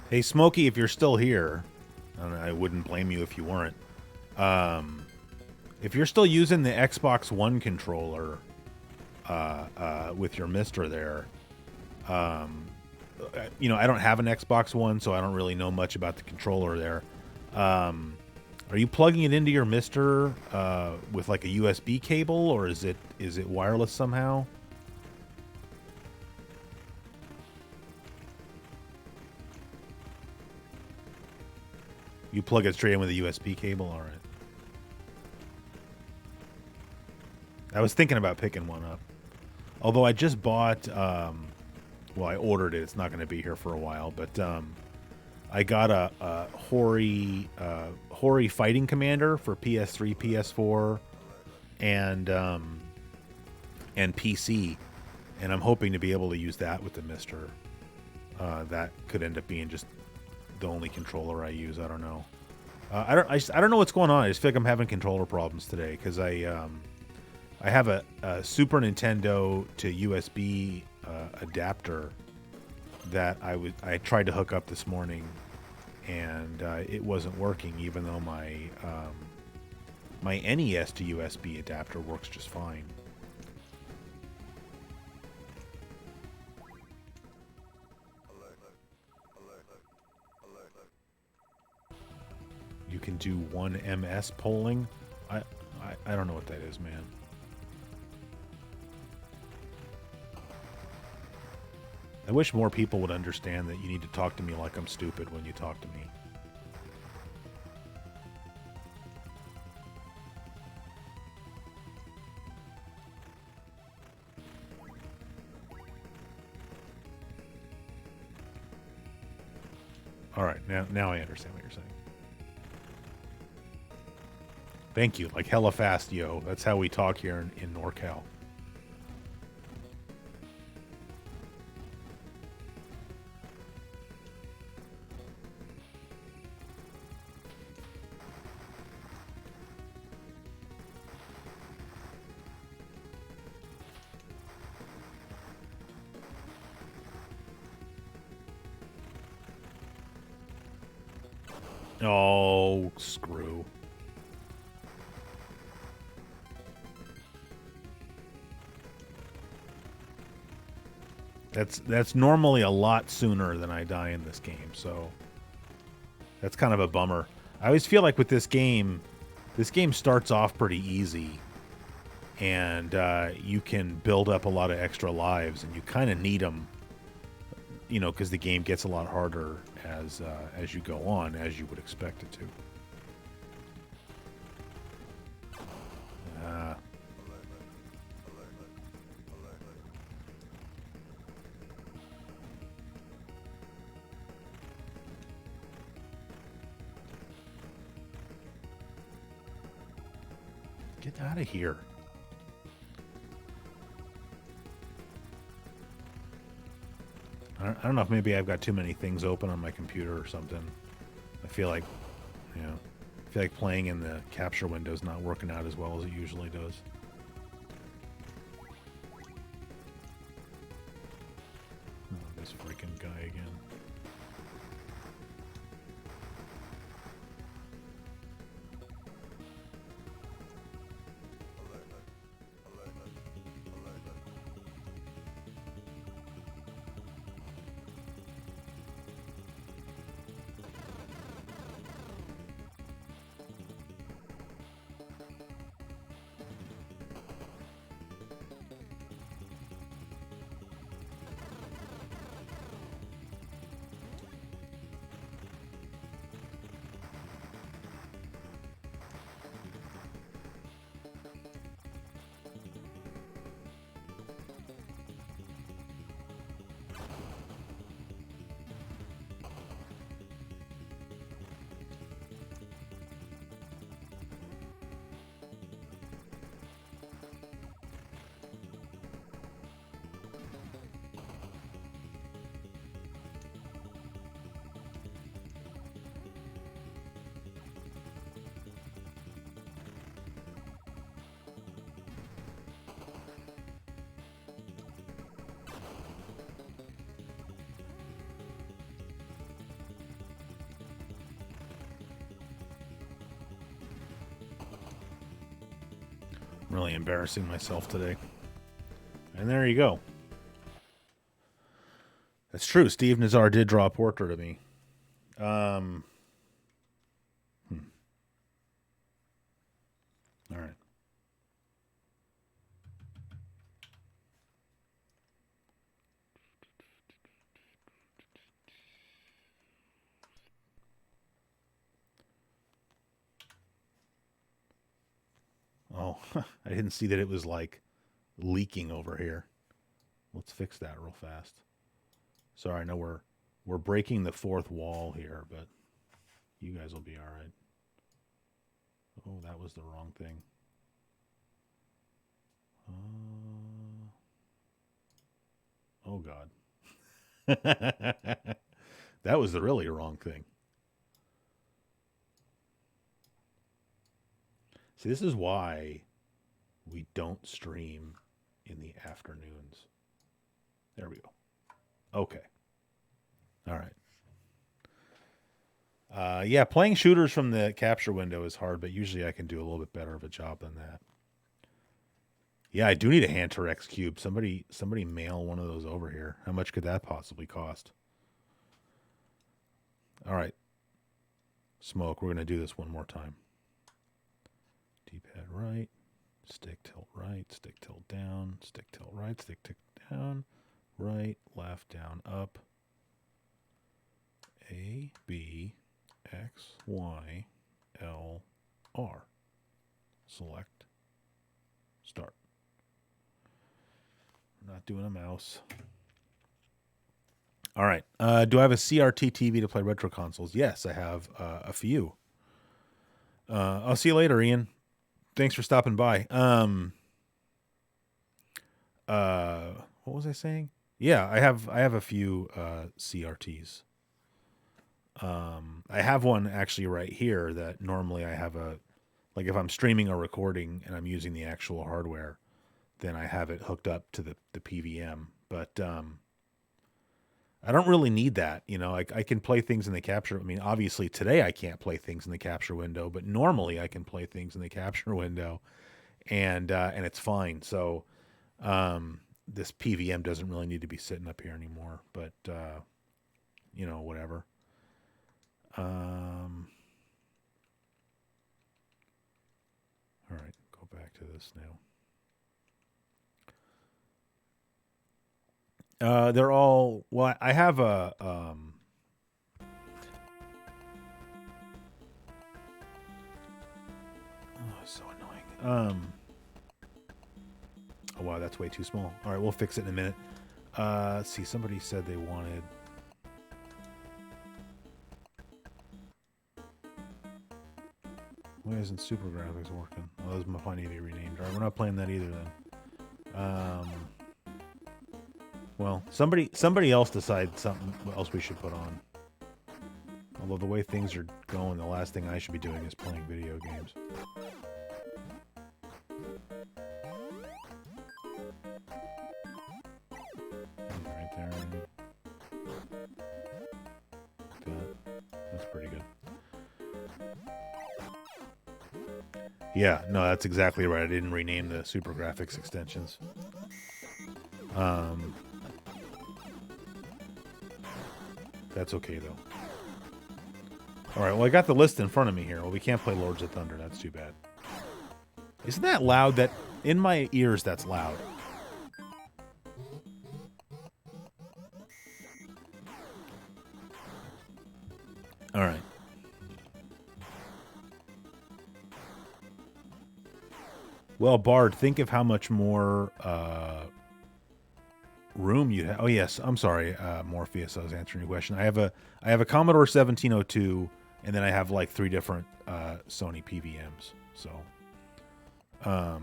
Hey, Smokey, if you're still here, and I wouldn't blame you if you weren't. If you're still using the Xbox One controller with your Mister there, you know, I don't have an Xbox One, so I don't really know much about the controller there. Are you plugging it into your Mister with like a USB cable, or is it wireless somehow? You plug it straight in with a USB cable? All right. I was thinking about picking one up. Although I just bought, well, I ordered it. It's not going to be here for a while, but I got a Hori Fighting Commander for PS3, PS4, and PC, and I'm hoping to be able to use that with the Mister. That could end up being just the only controller I use. I don't know. I don't know what's going on. I just feel like I'm having controller problems today because I have a Super Nintendo to USB adapter that I tried to hook up this morning, and it wasn't working, even though my my NES to USB adapter works just fine. You can do 1ms polling. I don't know what that is, man. I wish more people would understand that you need to talk to me like I'm stupid when you talk to me. All right, now I understand what you're saying. Thank you. Like hella fast, yo. That's how we talk here in NorCal. Oh, screw. That's normally a lot sooner than I die in this game, so that's kind of a bummer. I always feel like with this game starts off pretty easy, and you can build up a lot of extra lives, and you kind of need them, you know, because the game gets a lot harder as you go on, as you would expect it to. Get out of here. I don't know if maybe I've got too many things open on my computer or something. I feel like, you know, playing in the capture window is not working out as well as it usually does. Oh, this freaking guy again. I'm really embarrassing myself today. And there you go. That's true. Steve Nazar did draw a portrait of me. All right. Oh, I didn't see that it was like leaking over here. Let's fix that real fast. Sorry, I know we're breaking the fourth wall here, but you guys will be all right. Oh, that was the wrong thing. Oh, God. That was the really wrong thing. See, this is why we don't stream in the afternoons. There we go. Okay. All right. Yeah, playing shooters from the capture window is hard, but usually I can do a little bit better of a job than that. Yeah, I do need a Hantarex cube. Somebody mail one of those over here. How much could that possibly cost? All right. Smoke, we're going to do this one more time. D-pad right, stick tilt right, stick tilt down, stick tilt right, stick tilt down, right, left, down, up. A, B, X, Y, L, R. Select, start. I'm not doing a mouse. All right. Do I have a CRT TV to play retro consoles? Yes, I have a few. I'll see you later, Ian. Thanks for stopping by. What was I saying? Yeah, I have a few CRTs. I have one actually right here that normally I have like if I'm streaming or recording and I'm using the actual hardware, then I have it hooked up to the PVM. But I don't really need that. You know, I can play things in the capture. I mean, obviously today I can't play things in the capture window, but normally I can play things in the capture window, and it's fine. So this PVM doesn't really need to be sitting up here anymore. But you know, whatever. All right, go back to this now. They're all, well, I have a, oh, so annoying. Oh, wow, that's way too small. All right, we'll fix it in a minute. Let's see, somebody said they wanted, why isn't CurboGrafx working? Oh, those might need to be renamed. All right, we're not playing that either then. Well, somebody else decide something else we should put on. Although the way things are going, the last thing I should be doing is playing video games. Right there. That's pretty good. Yeah, no, that's exactly right. I didn't rename the CurboGrafx extensions. That's okay, though. Alright, well, I got the list in front of me here. Well, we can't play Lords of Thunder. That's too bad. Isn't that loud? That in my ears, that's loud. Alright. Well, Bard, think of how much more room you have. Oh yes, I'm sorry, Morpheus. I was answering your question. I have a Commodore 1702, and then I have like 3 different Sony PVMs. So, gonna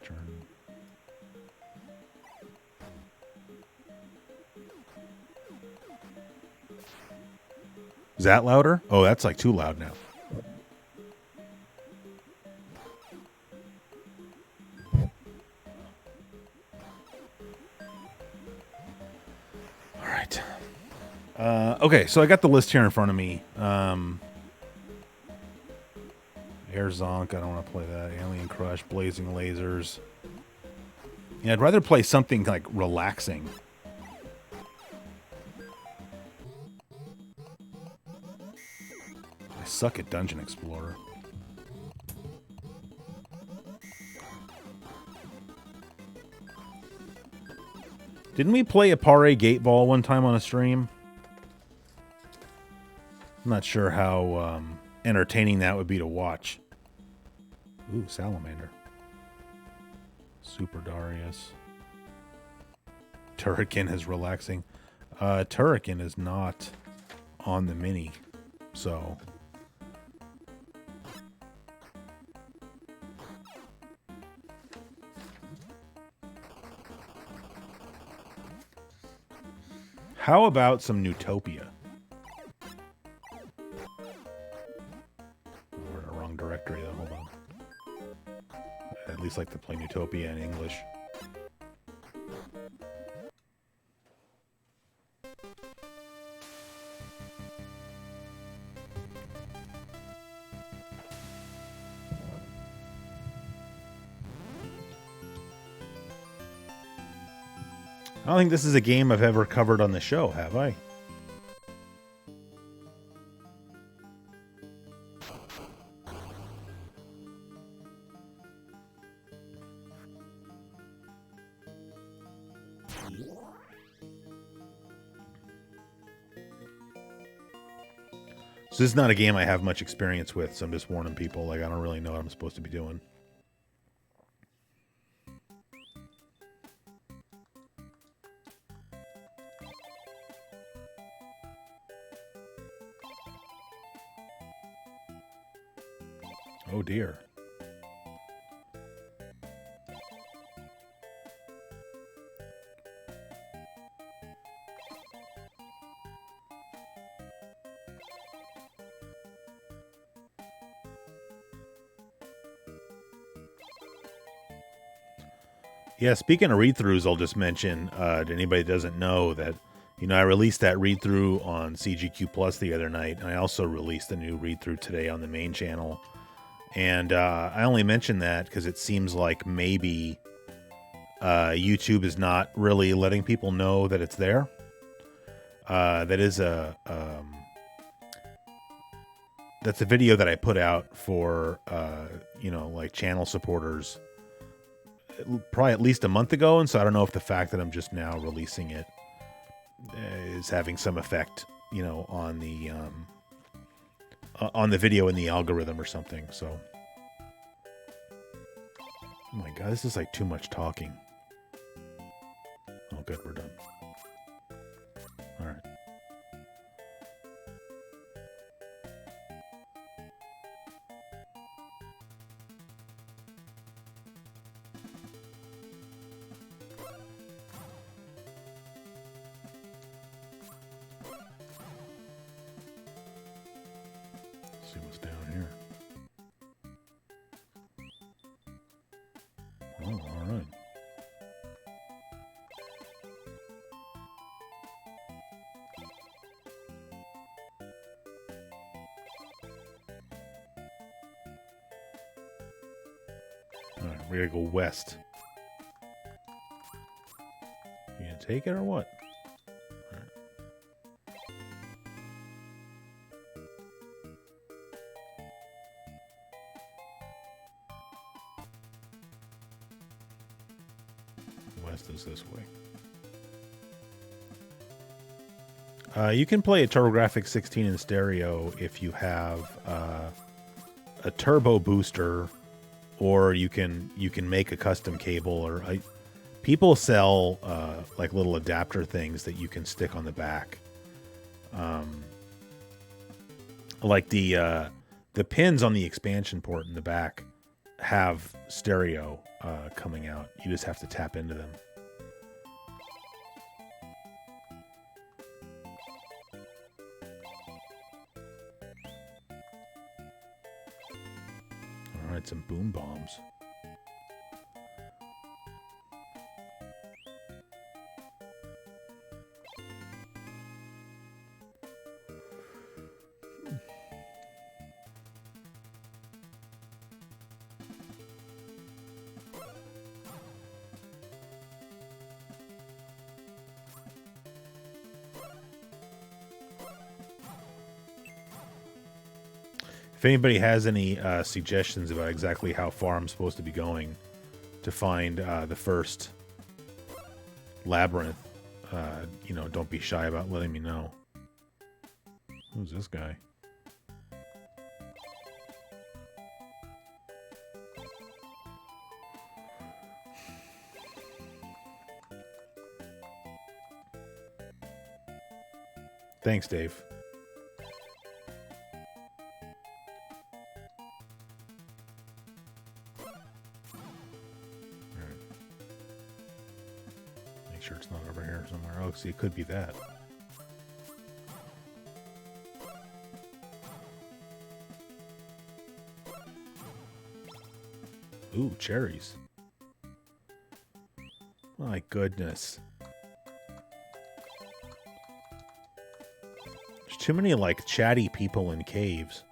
turn. Is that louder? Oh, that's like too loud now. Okay, so I got the list here in front of me. Air Zonk, I don't want to play that. Alien Crush, Blazing Lasers. Yeah, I'd rather play something like relaxing. I suck at Dungeon Explorer. Didn't we play a Pare Gate Ball one time on a stream? I'm not sure how entertaining that would be to watch. Ooh, Salamander. Super Darius. Turrican is relaxing. Turrican is not on the Mini, so... How about some Newtopia? We're in the wrong directory, though. Hold on. I'd at least like to play Newtopia in English. I don't think this is a game I've ever covered on the show, have I? So this is not a game I have much experience with, so I'm just warning people. Like, I don't really know what I'm supposed to be doing. Oh dear. Yeah, speaking of read-throughs, I'll just mention to anybody that doesn't know that, you know, I released that read-through on CGQ Plus the other night, and I also released a new read-through today on the main channel. And I only mention that because it seems like maybe YouTube is not really letting people know that it's there. That is that's a video that I put out for, you know, like channel supporters probably at least a month ago, and so I don't know if the fact that I'm just now releasing it is having some effect, you know, on the video in the algorithm or something. So, oh my god, this is like too much talking. Oh, good, we're done. All right. See what's down here. Oh, all right. All right, we gotta go west. You gonna take it or what? All right. West is this way. You can play a TurboGrafx-16 in stereo if you have a turbo booster, or you can make a custom cable. Or people sell like little adapter things that you can stick on the back, like the pins on the expansion port in the back have stereo coming out. You just have to tap into them. All right, some boom bombs. If anybody has any suggestions about exactly how far I'm supposed to be going to find the first labyrinth, you know, don't be shy about letting me know. Who's this guy? Thanks, Dave. Make sure it's not over here somewhere. Oh, see, it could be that. Ooh, cherries. My goodness. There's too many, like, chatty people in caves.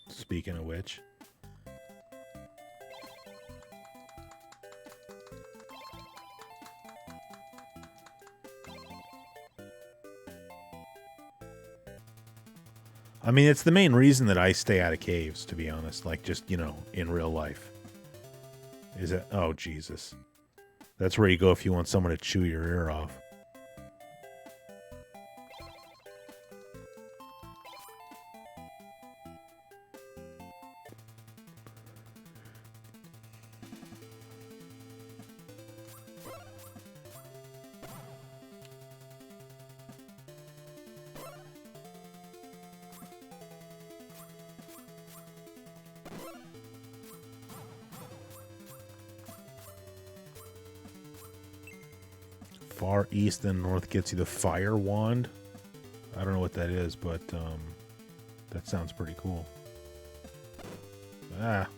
Speaking of which. I mean, it's the main reason that I stay out of caves, to be honest. Like, just, you know, in real life. Is it? Oh, Jesus. That's where you go if you want someone to chew your ear off. Far east and north gets you the fire wand. I don't know what that is, but that sounds pretty cool. Ah.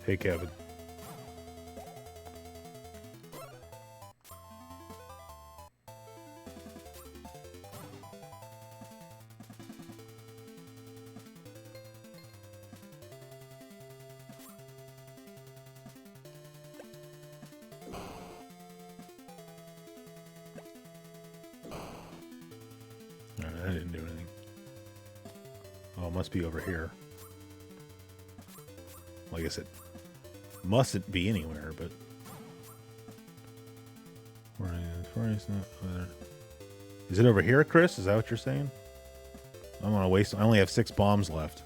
Hey, Kevin. Alright, I didn't do anything. Oh, it must be over here. Like I said, mustn't be anywhere, but is it over here, Chris? Is that what you're saying? I'm gonna waste. I only have 6 bombs left.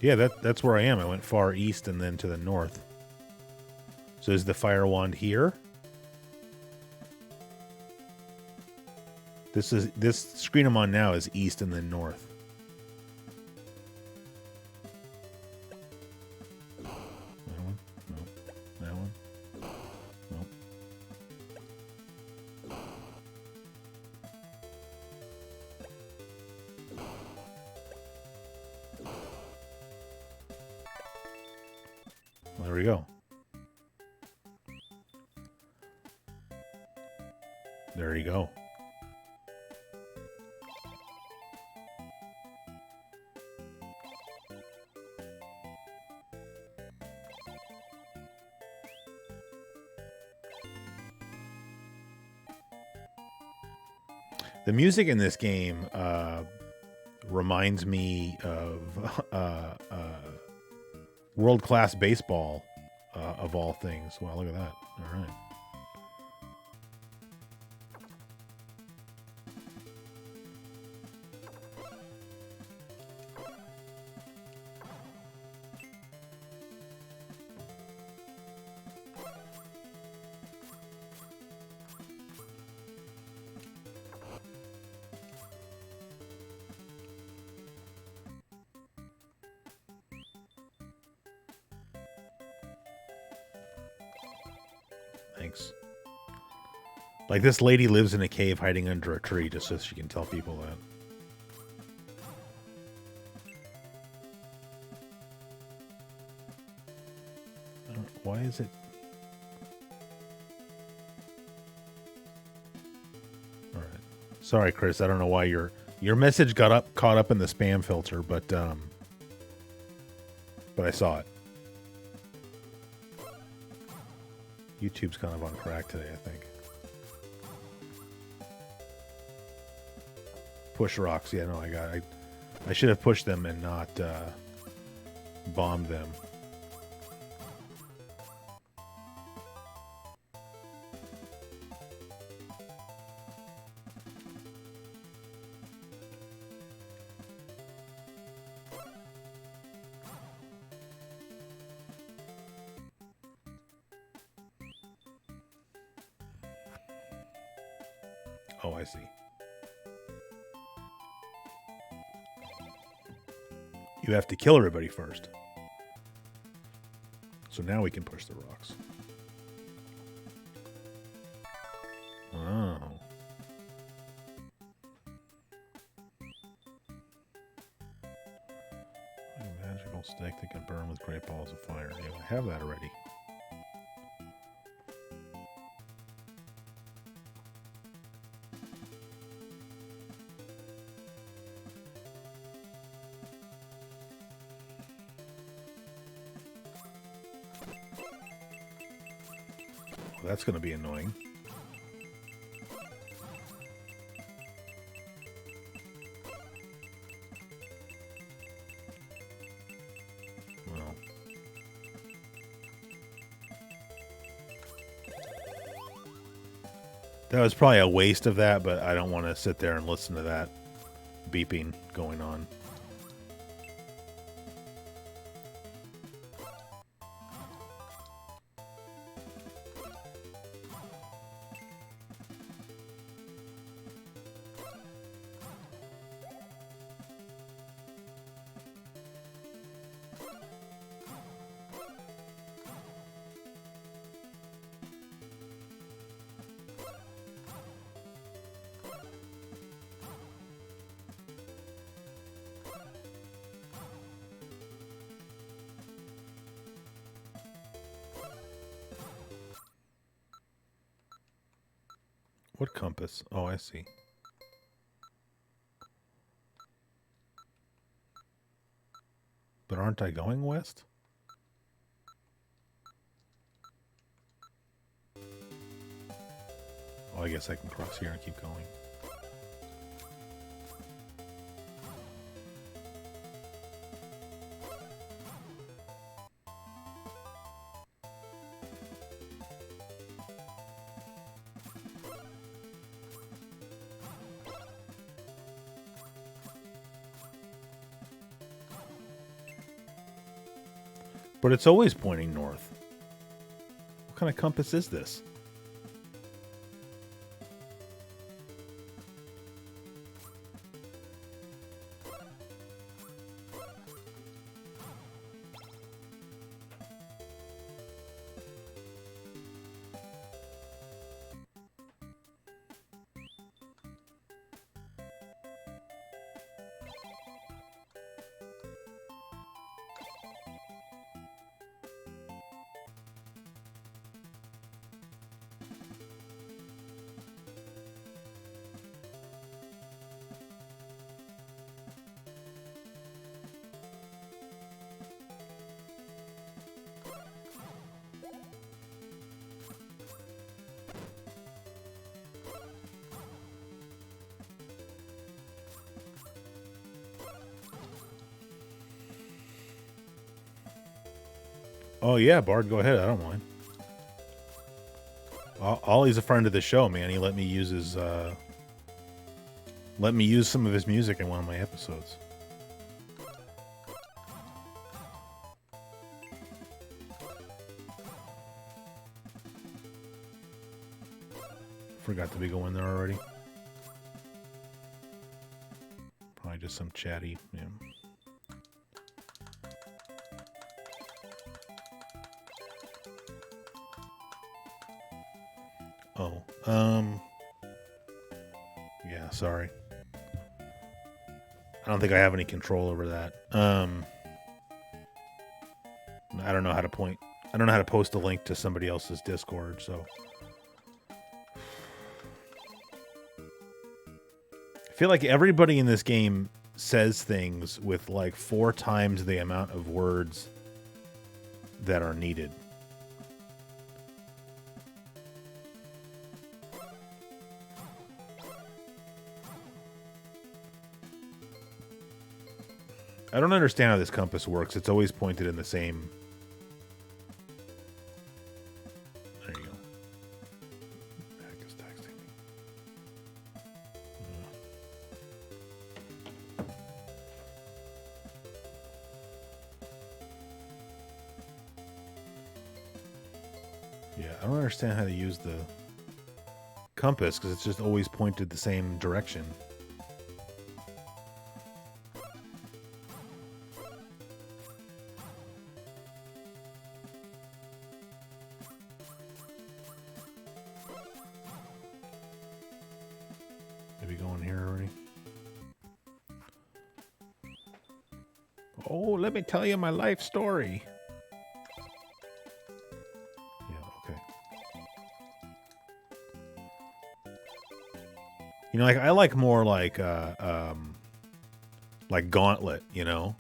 Yeah, that's where I am. I went far east and then to the north. So is the fire wand here? This screen I'm on now is east and then north. That one? No. That one? No. Well, there we go. There you go. The music in this game reminds me of world-class baseball, of all things. Wow, look at that. All right. Thanks. Like, this lady lives in a cave hiding under a tree just so she can tell people that. Why is it? All right. Sorry, Chris. I don't know why your message got caught up in the spam filter, but I saw it. YouTube's kind of on crack today, I think. Push rocks. Yeah, no, I should have pushed them and not bombed them. Oh, I see. You have to kill everybody first. So now we can push the rocks. Oh. A magical stick that can burn with great balls of fire. Yeah, I have that already. That's going to be annoying. Well. That was probably a waste of that, but I don't want to sit there and listen to that beeping going on. What compass? Oh, I see. But aren't I going west? Oh, I guess I can cross here and keep going. But it's always pointing north. What kind of compass is this? Oh yeah, Bard, go ahead. I don't mind. Ollie's a friend of the show, man. He let me use his let me use some of his music in one of my episodes. Forgot to be going there already. Probably just some chatty, yeah. Oh, yeah, sorry. I don't think I have any control over that. I don't know how to point. I don't know how to post a link to somebody else's Discord, so. I feel like everybody in this game says things with like 4 times the amount of words that are needed. I don't understand how this compass works. It's always pointed in the same. There you go. Heck is texting me. Yeah, I don't understand how to use the compass because it's just always pointed the same direction. Maybe going here already. Oh, let me tell you my life story. Yeah, okay. You know, like I like more like Gauntlet, you know?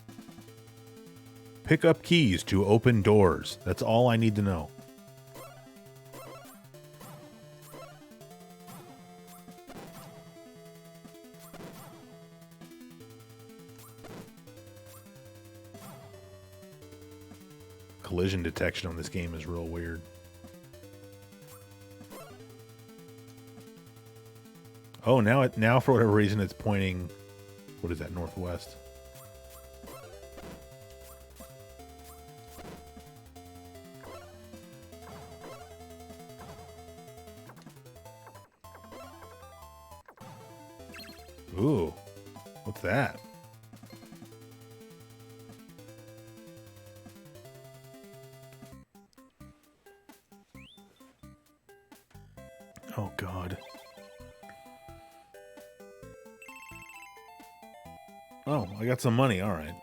Pick up keys to open doors. That's all I need to know. Collision detection on this game is real weird. Oh, now for whatever reason it's pointing. What is that? Northwest. Ooh, what's that? Oh, God. Oh, I got some money. All right.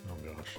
Oh, gosh.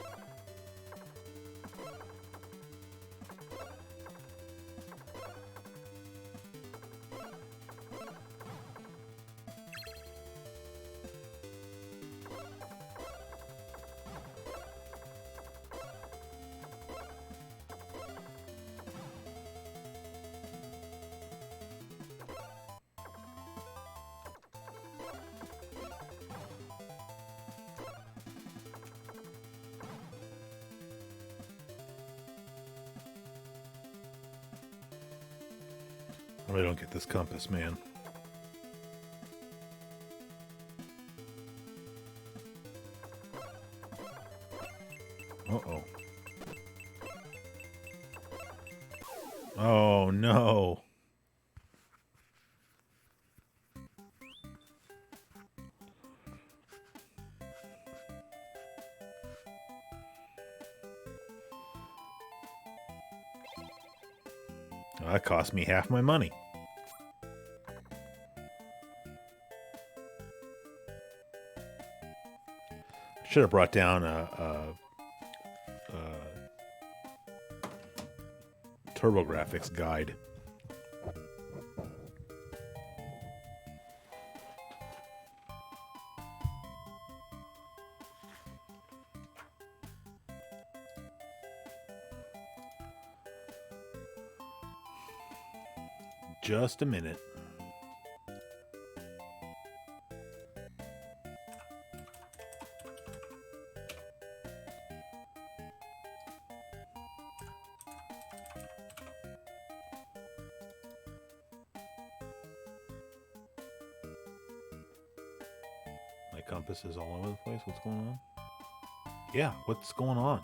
I really don't get this compass, man. Uh-oh. Oh, no. Well, that cost me half my money. Should have brought down a TurboGrafx guide. Just a minute. My compass is all over the place. What's going on? Yeah, what's going on?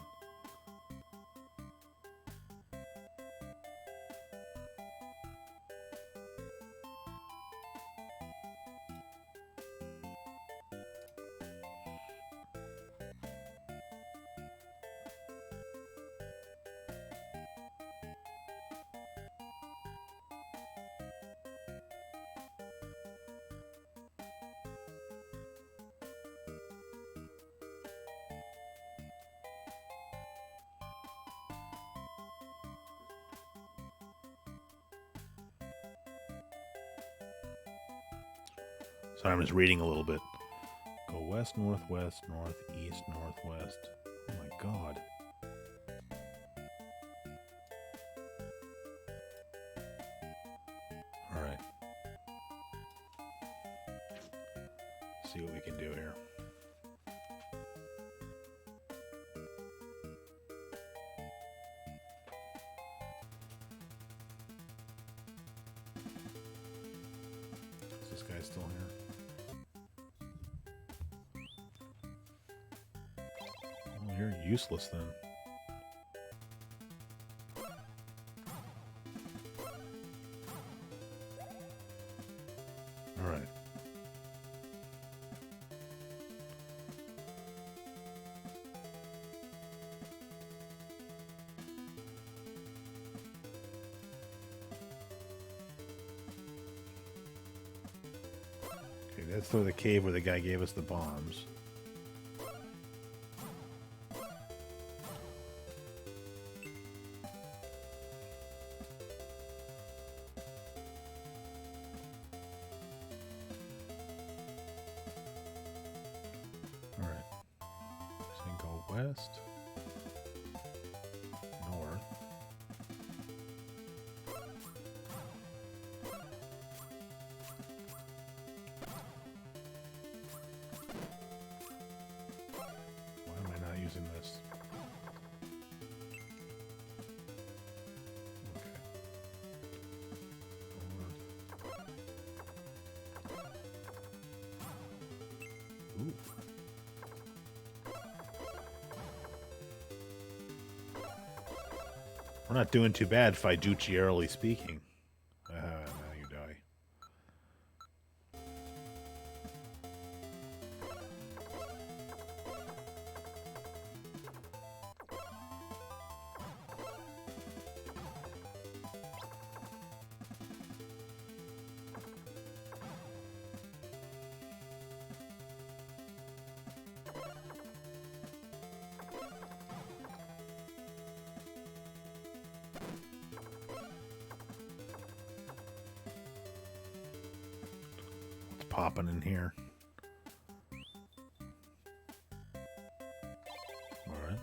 Sorry, I'm just reading a little bit. Go west, northwest, northeast, northwest. Oh my god. Alright. See what we can do here. Is this guy still here? You're useless then. All right. Okay, that's through the cave where the guy gave us the bombs. West, north, why am I not using this? Okay. Ooh. We're not doing too bad, fiduciarily speaking. Now you die. Popping in here. All right.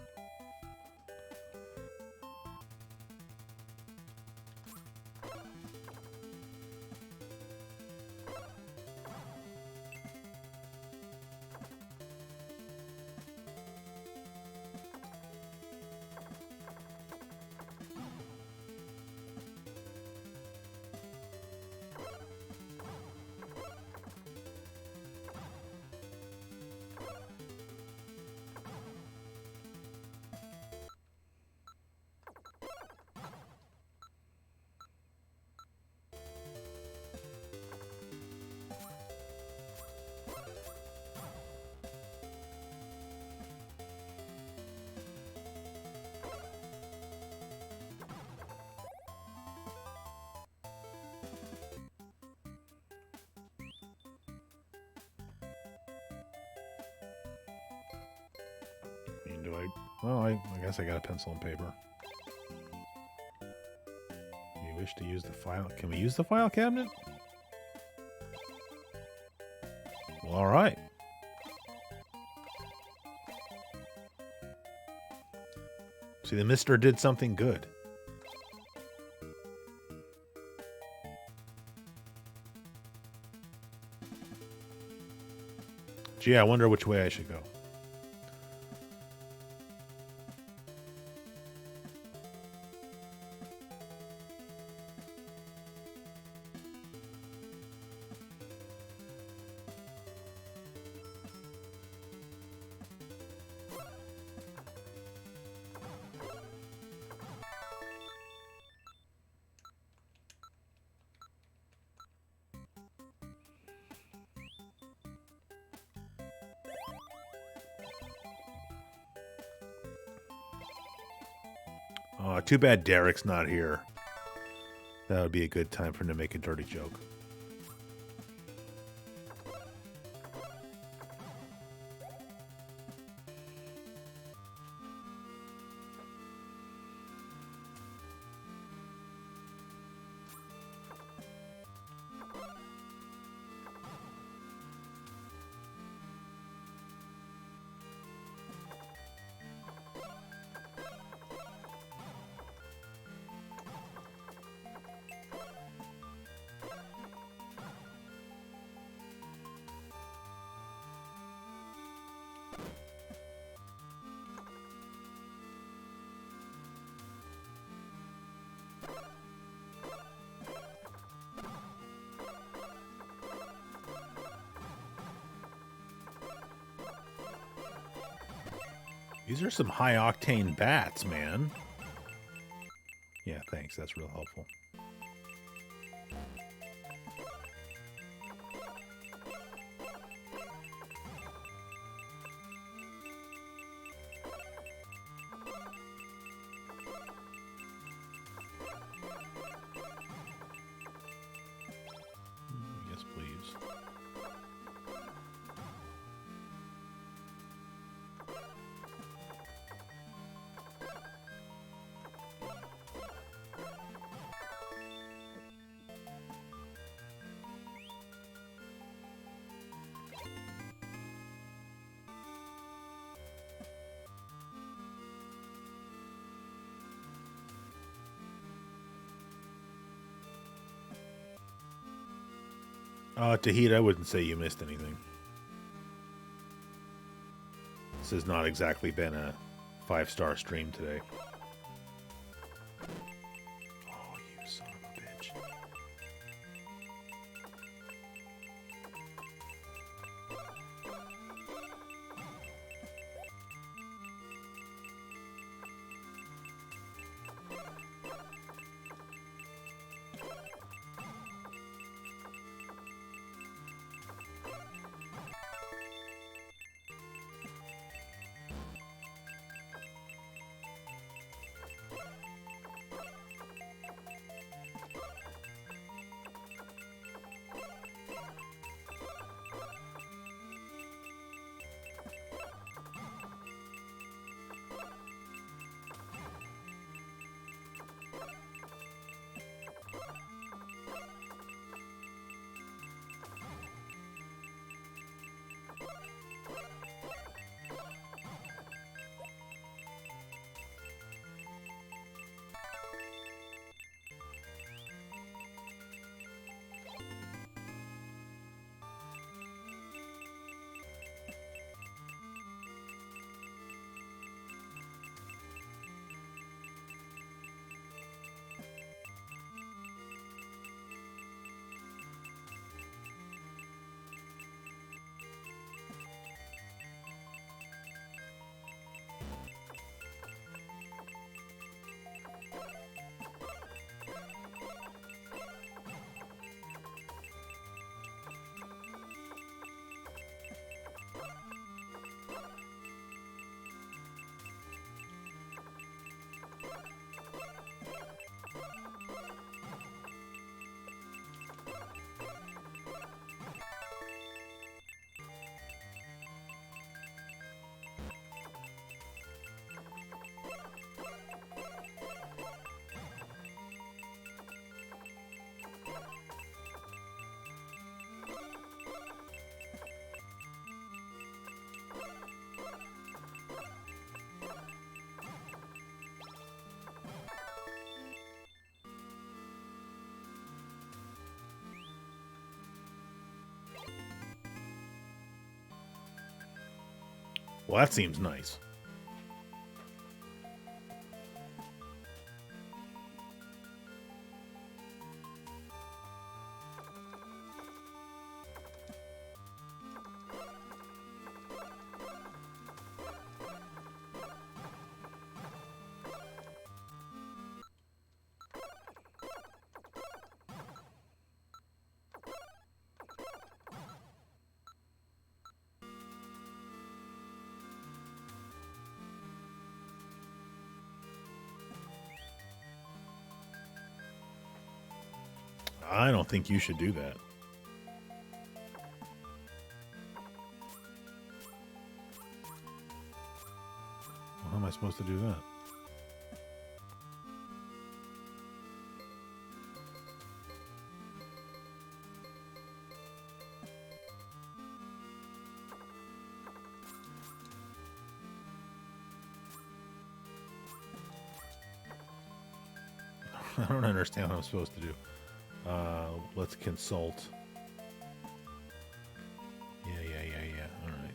Do I? Well, I guess I got a pencil and paper. You wish to use the file? Can we use the file cabinet? Well, all right. See, the Mister did something good. Gee, I wonder which way I should go. Oh, too bad Derek's not here. That would be a good time for him to make a dirty joke. These are some high-octane bats, man. Yeah, thanks. That's real helpful. Yes, please. Tahita, I wouldn't say you missed anything. This has not exactly been a 5-star stream today. Oh, you son of a bitch. Well, that seems nice. I don't think you should do that. Well, how am I supposed to do that? I don't understand what I'm supposed to do. Let's consult. Yeah. All right.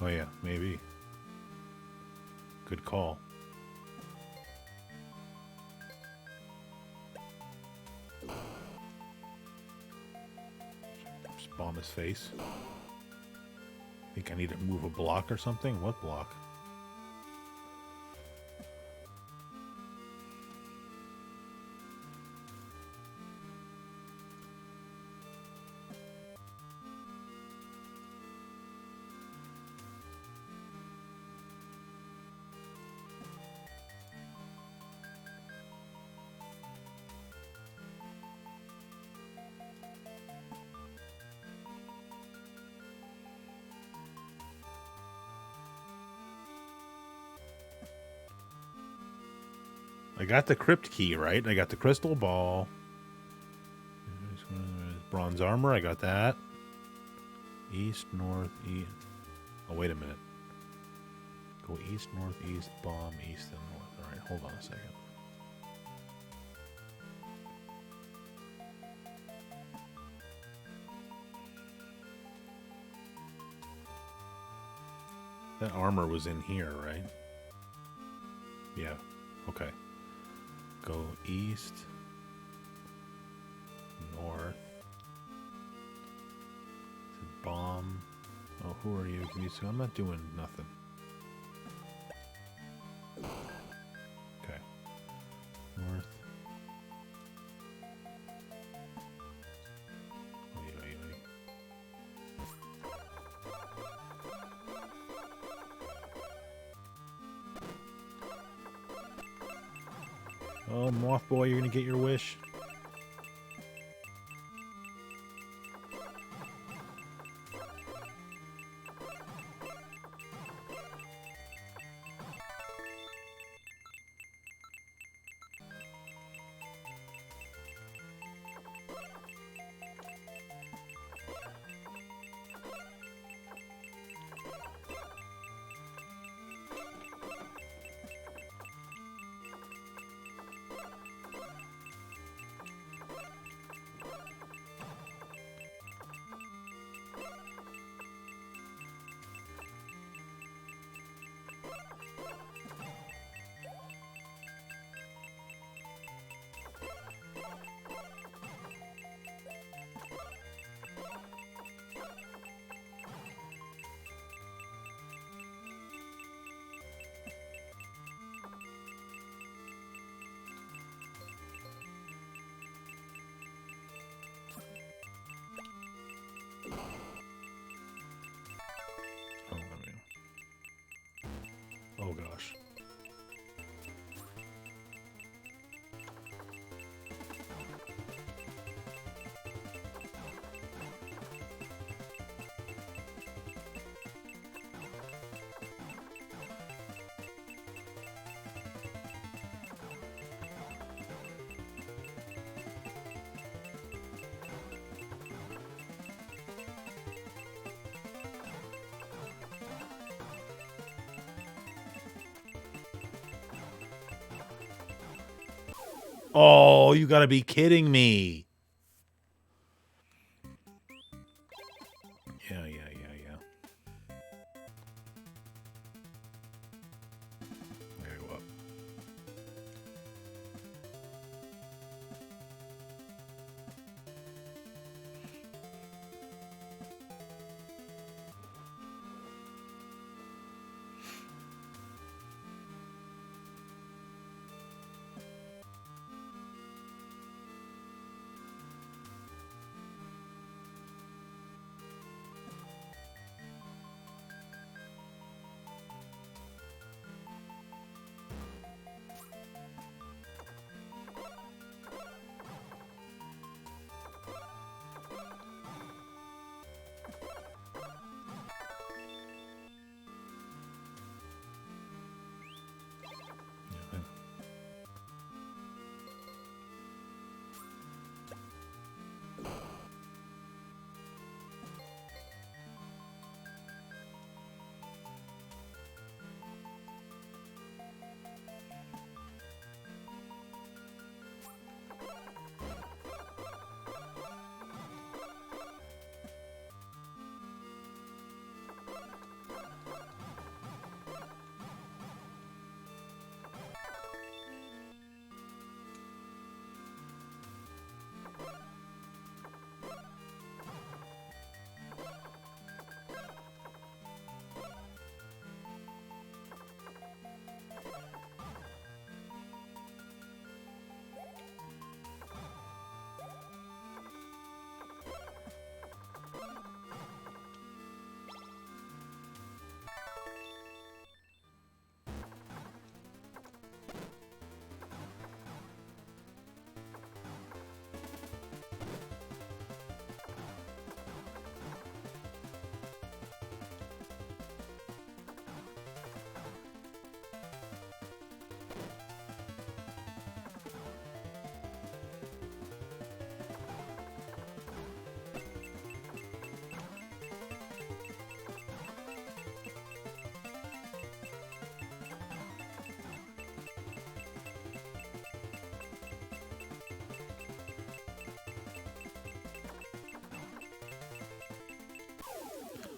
Oh yeah, maybe. Good call. Just bomb his face. Think I need to move a block or something? What block? I got the crypt key, right? I got the crystal ball. Bronze armor, I got that. East, north, east. Oh, wait a minute. Go east, north, east, bomb, east, and north. All right, hold on a second. That armor was in here, right? Yeah, okay. Go east, north, bomb. Oh, who are you? I'm not doing nothing. Okay. North. Oh, Moth Boy, you're gonna get your wish. Oh gosh. Oh, you gotta be kidding me. Yeah. There you go.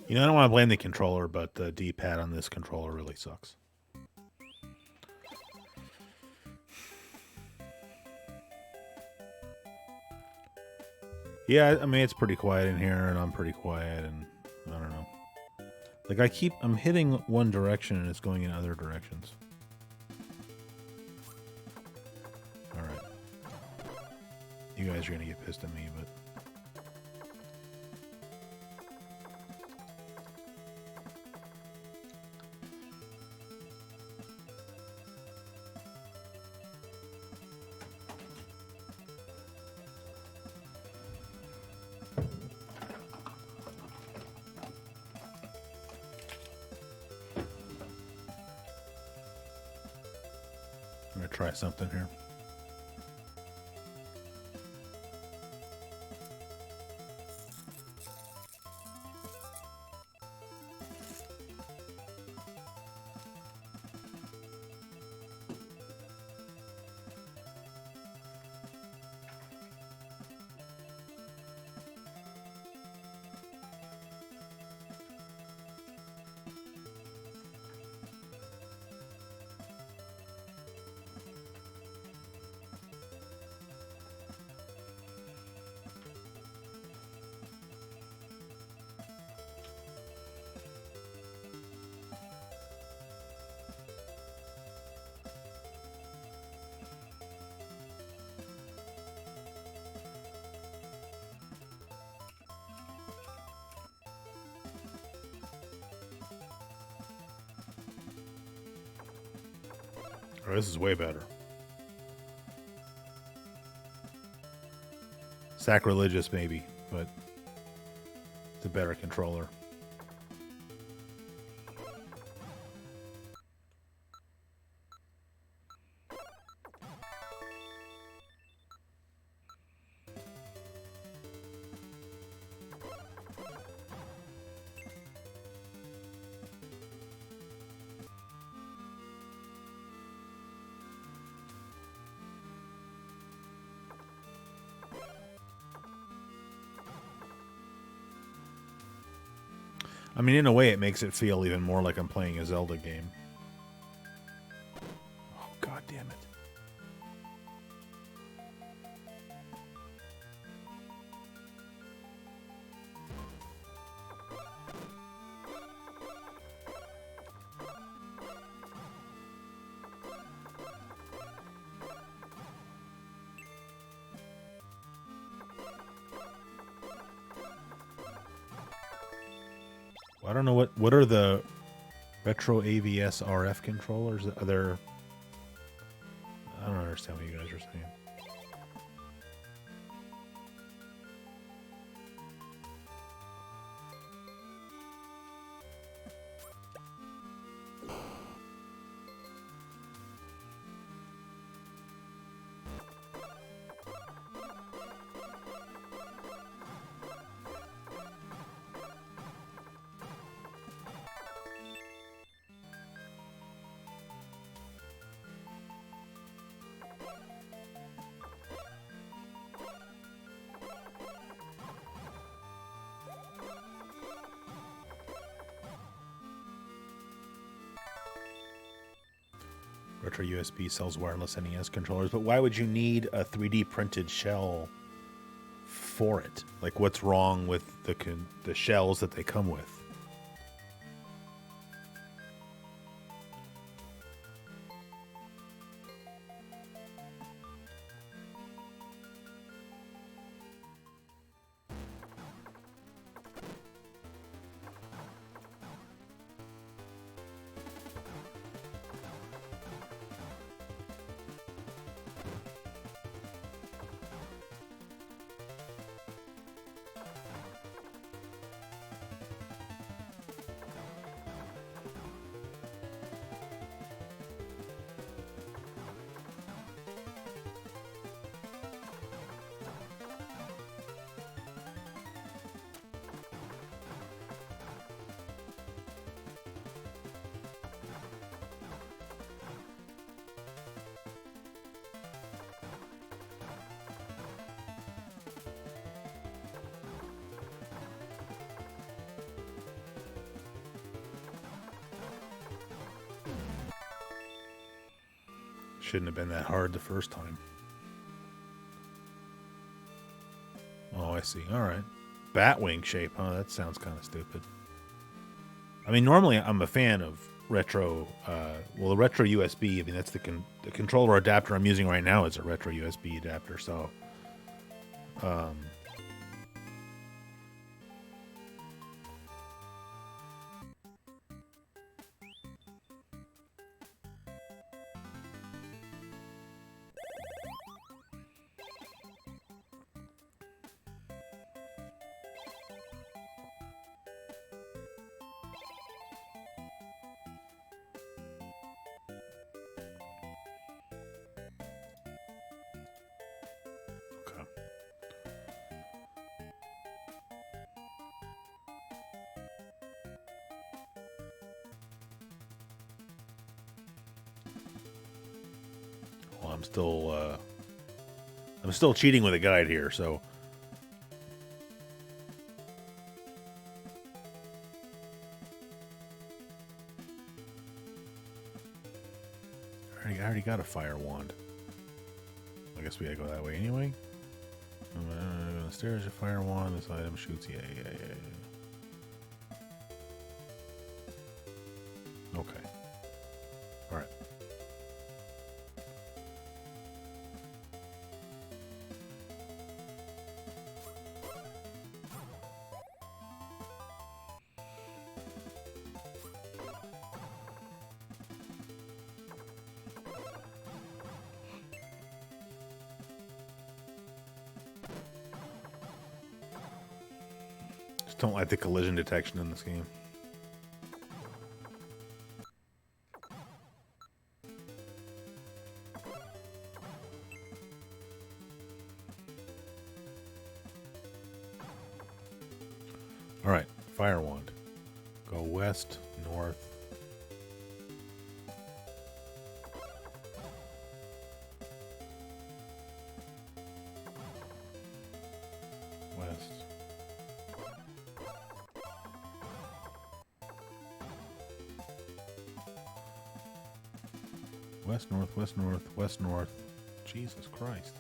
You know, I don't want to blame the controller, but the D-pad on this controller really sucks. Yeah, I mean, it's pretty quiet in here, and I'm pretty quiet, and I don't know. Like, I'm hitting one direction, and it's going in other directions. Alright. You guys are gonna get pissed at me, but... I'm gonna try something here. Oh, this is way better. Sacrilegious, maybe, but it's a better controller. I mean, in a way, it makes it feel even more like I'm playing a Zelda game. Oh, God damn it. I don't know what are the retro AVS RF controllers? Are there? I don't understand what you guys are saying. Retro USB sells wireless NES controllers, but why would you need a 3D printed shell for it? Like, what's wrong with the shells that they come with? Shouldn't have been that hard the first time. Oh, I see. All right. Batwing shape, huh? That sounds kind of stupid. I mean, normally I'm a fan of retro, well, the retro USB. I mean, that's the controller adapter I'm using right now is a retro USB adapter, so... I'm still cheating with a guide here, so... I already got a fire wand. I guess we gotta go that way anyway. The stairs, a fire wand. This item shoots. Yeah. Okay. All right. Just don't like the collision detection in this game. All right, fire wand. Go west, north. West. West, north, west, north, west, north. Jesus Christ.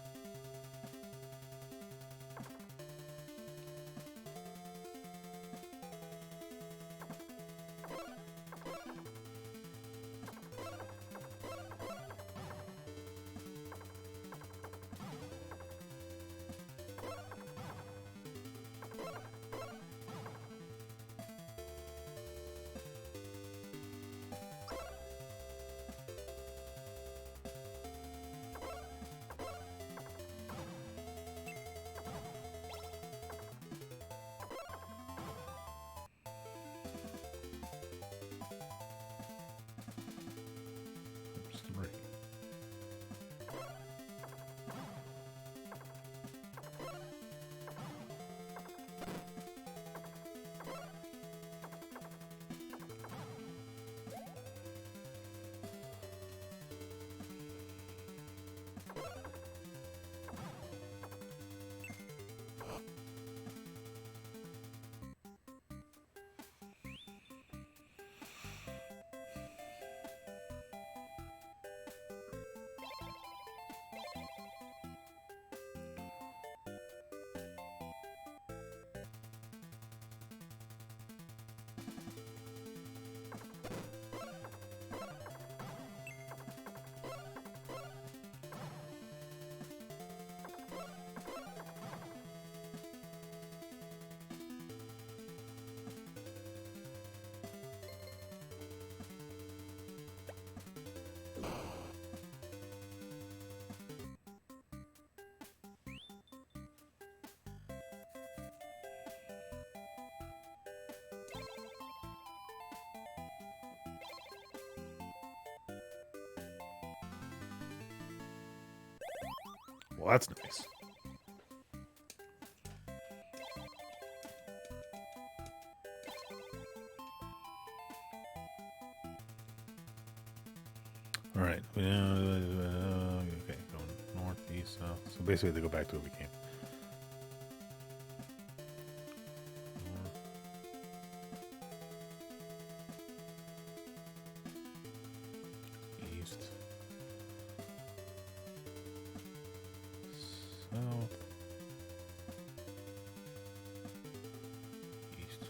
Well, that's nice. All right. Okay, going north, east, south. So basically, they go back to where we came. North, east, south, east.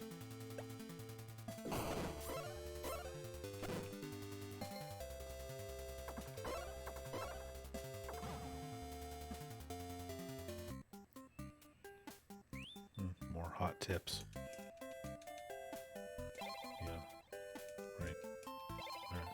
More hot tips. Yeah. Right. All right.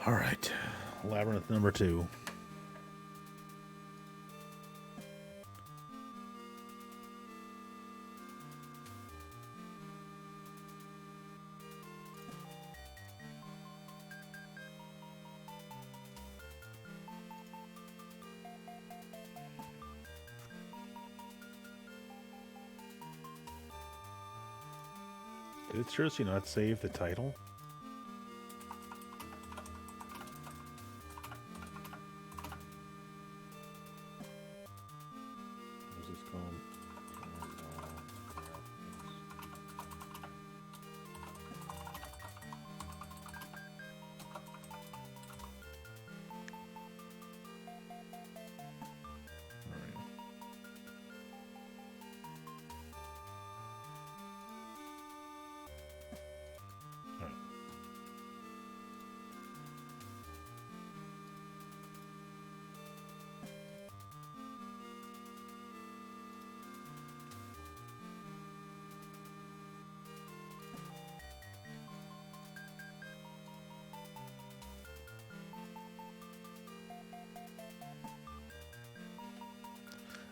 All right, labyrinth number 2. Did it seriously not save the title? What's this called?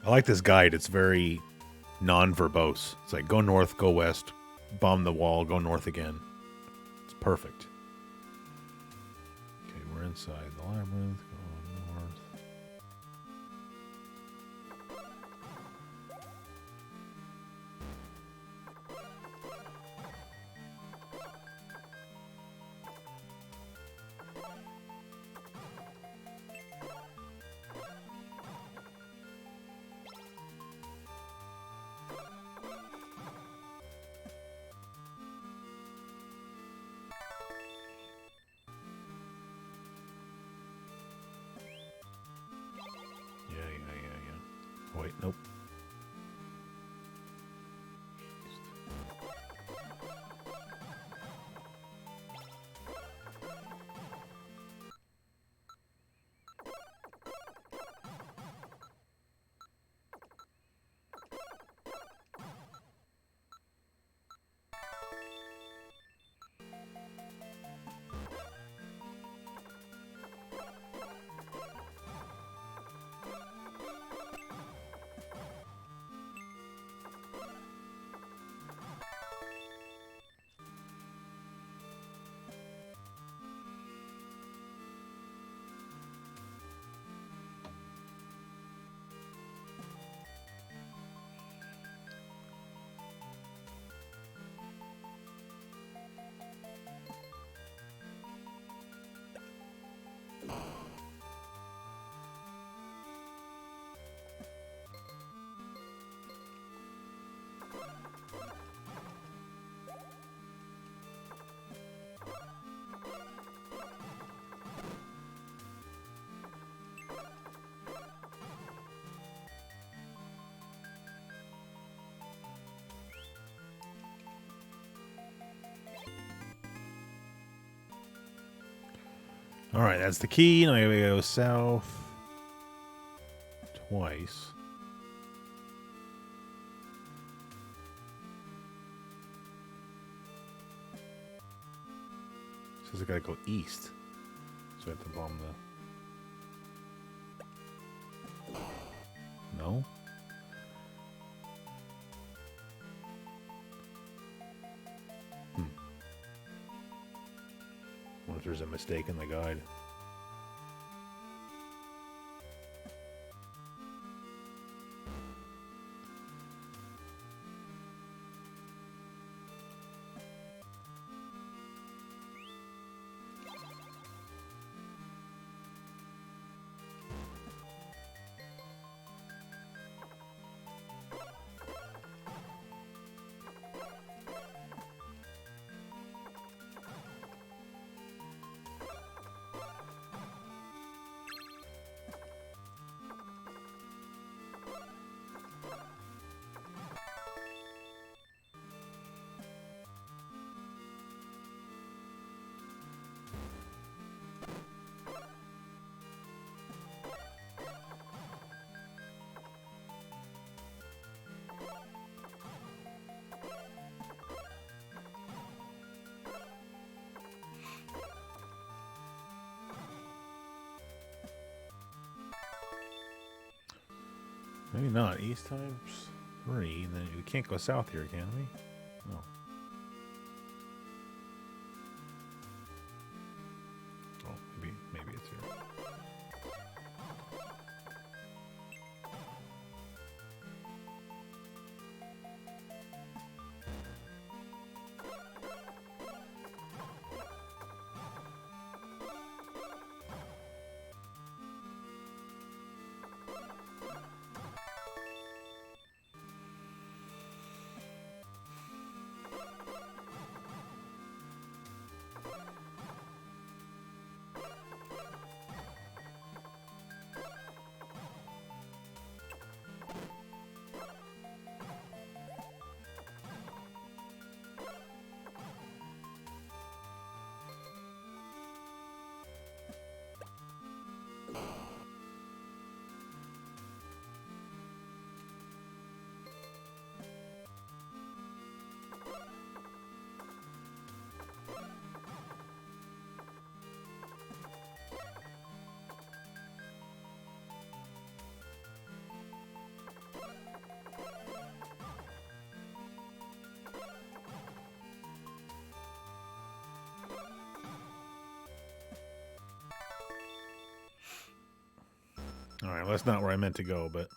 I like this guide. It's very non-verbose. It's like go north, go west, bomb the wall, go north again. It's perfect. Okay, we're inside the labyrinth. Go north. Yeah. Wait, nope. All right, that's the key. Now we gotta go south twice. Says I gotta go east. So I have to bomb the... No? What if there's a mistake in the guide? Maybe not. East times 3. And then we can't go south here, can we? No. Oh, maybe it's here. All right, well, that's not where I meant to go, but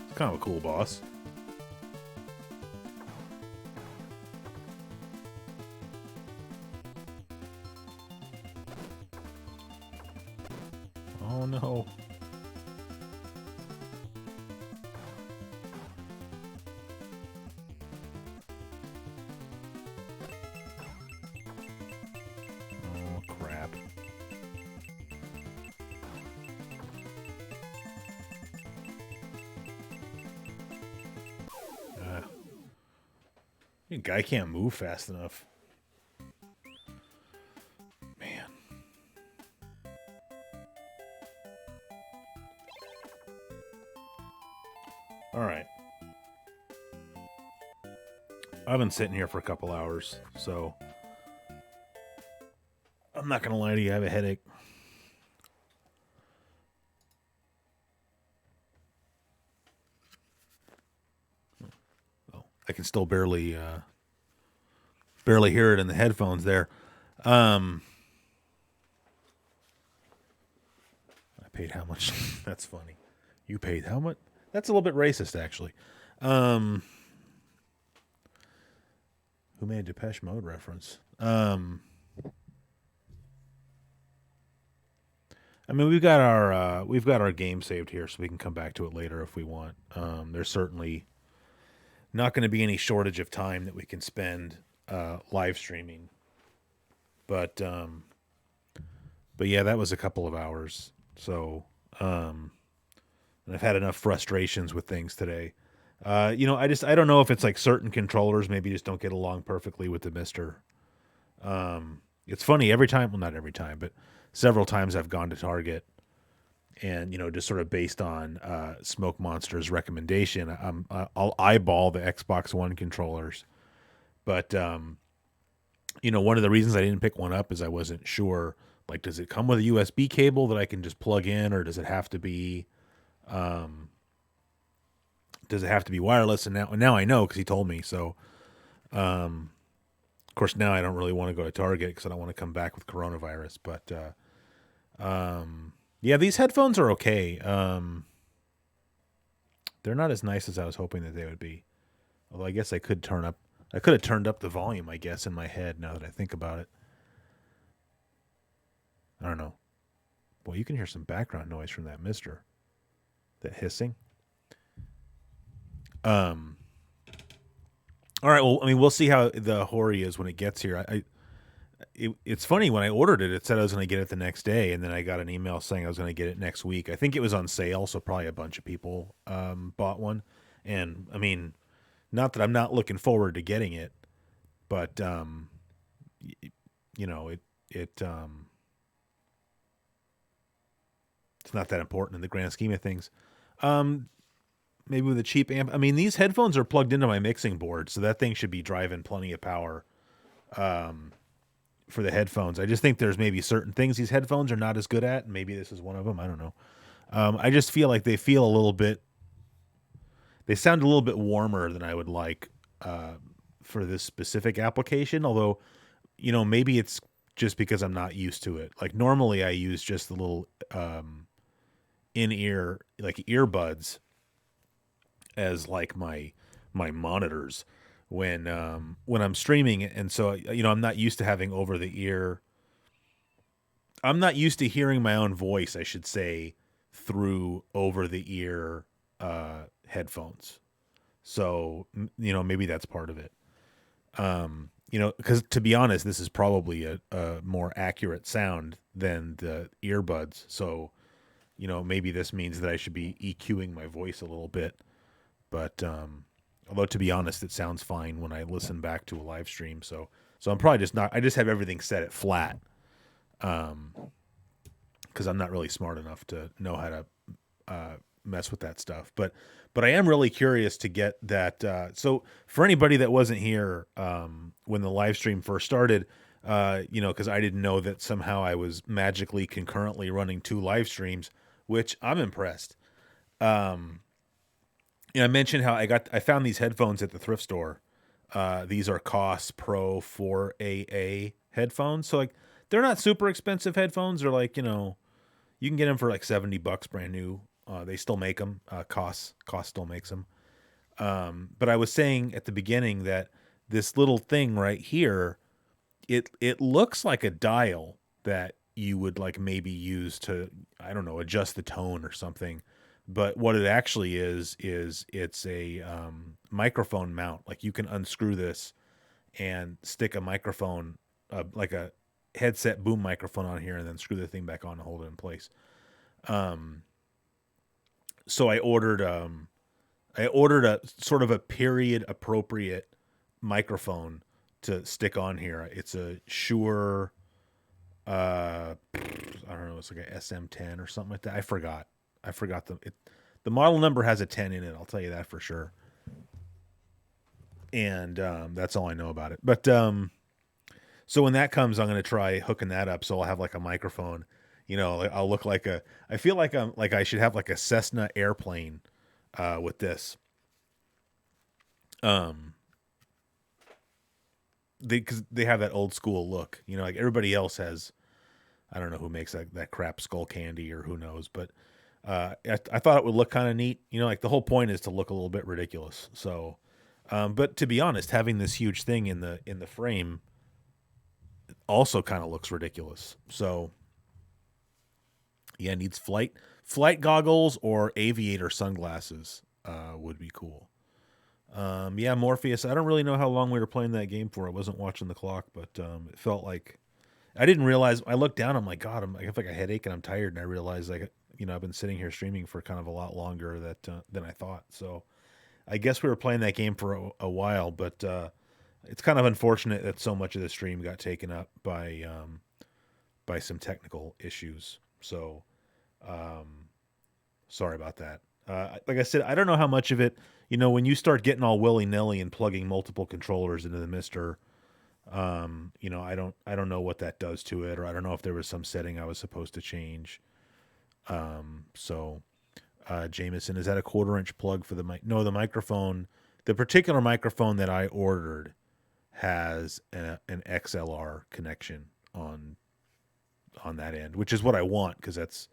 it's kind of a cool boss. Oh no. Oh crap. The guy can't move fast enough. Man. All right. I've been sitting here for a couple hours, so I'm not gonna lie to you, I have a headache. Oh, I can still barely hear it in the headphones there. I paid how much? That's funny. You paid how much? That's a little bit racist, actually. Who made a Depeche Mode reference? I mean, we've got our game saved here, so we can come back to it later if we want. There's certainly not going to be any shortage of time that we can spend live streaming, but yeah, that was a couple of hours. So, and I've had enough frustrations with things today. I don't know if it's like certain controllers maybe just don't get along perfectly with the Mister. It's funny every time, well, not every time, but several times I've gone to Target and, just sort of based on Smoke Monster's recommendation, I'll eyeball the Xbox One controllers. But, one of the reasons I didn't pick one up is I wasn't sure, like, does it come with a USB cable that I can just plug in, or does it have to be, wireless? And now I know because he told me. So, of course, now I don't really want to go to Target because I don't want to come back with coronavirus. But yeah, these headphones are okay. They're not as nice as I was hoping that they would be. Although I guess I could have turned up the volume, I guess, in my head now that I think about it. I don't know. Well, you can hear some background noise from that Mister. That hissing. All right. Well, I mean, we'll see how the Hori is when it gets here. It's funny, when I ordered it, it said I was going to get it the next day, and then I got an email saying I was going to get it next week. I think it was on sale, so probably a bunch of people bought one. And I mean, not that I'm not looking forward to getting it, but it's not that important in the grand scheme of things. Maybe with a cheap amp. I mean, these headphones are plugged into my mixing board, so that thing should be driving plenty of power for the headphones. I just think there's maybe certain things these headphones are not as good at, and maybe this is one of them. I don't know. I just feel like they sound a little bit warmer than I would like for this specific application, although, maybe it's just because I'm not used to it. Like, normally I use just the little in-ear, like, earbuds as like my monitors when I'm streaming, and so I'm not used to having over the ear. I'm not used to hearing my own voice, I should say, through over the ear headphones. So maybe that's part of it. Because to be honest, this is probably a more accurate sound than the earbuds. So maybe this means that I should be EQing my voice a little bit. But although, to be honest, it sounds fine when I listen back to a live stream. So I'm probably just not. I just have everything set at flat, because I'm not really smart enough to know how to mess with that stuff. But I am really curious to get that. So for anybody that wasn't here when the live stream first started, because I didn't know that somehow I was magically concurrently running 2 live streams, which I'm impressed. I mentioned how I found these headphones at the thrift store. These are Koss Pro 4AA headphones. So like they're not super expensive headphones. They're like, you can get them for like $70 brand new. They still make them. Koss still makes them. But I was saying at the beginning that this little thing right here, it looks like a dial that you would like maybe use to, I don't know, adjust the tone or something. But what it actually is it's a microphone mount. Like you can unscrew this and stick a microphone, like a headset boom microphone on here, and then screw the thing back on and hold it in place. So I ordered a sort of a period appropriate microphone to stick on here. It's a Shure, I don't know, it's like a SM10 or something like that. I forgot. The model number has a 10 in it. I'll tell you that for sure. And that's all I know about it. But so when that comes, I'm going to try hooking that up. So I'll have like a microphone. I'll look like I feel like I should have like a Cessna airplane with this. Because they have that old school look. Like everybody else has. I don't know who makes that crap Skull Candy or who knows, but I thought it would look kind of neat. Like the whole point is to look a little bit ridiculous. So, but to be honest, having this huge thing in the frame also kind of looks ridiculous. So, yeah, needs flight goggles or aviator sunglasses would be cool. Yeah, Morpheus. I don't really know how long we were playing that game for. I wasn't watching the clock, but it felt like I didn't realize. I looked down. I'm like, God, I have like a headache and I'm tired. And I realized, like, I've been sitting here streaming for kind of a lot longer than I thought. So I guess we were playing that game for a while, but it's kind of unfortunate that so much of the stream got taken up by some technical issues. So sorry about that. Like I said, I don't know how much of it. When you start getting all willy nilly and plugging multiple controllers into the Mister. I don't know what that does to it, or I don't know if there was some setting I was supposed to change. So Jameson, is that a 1/4-inch plug for the mic? No, the microphone, the particular microphone that I ordered has an XLR connection on that end, which is what I want, because that's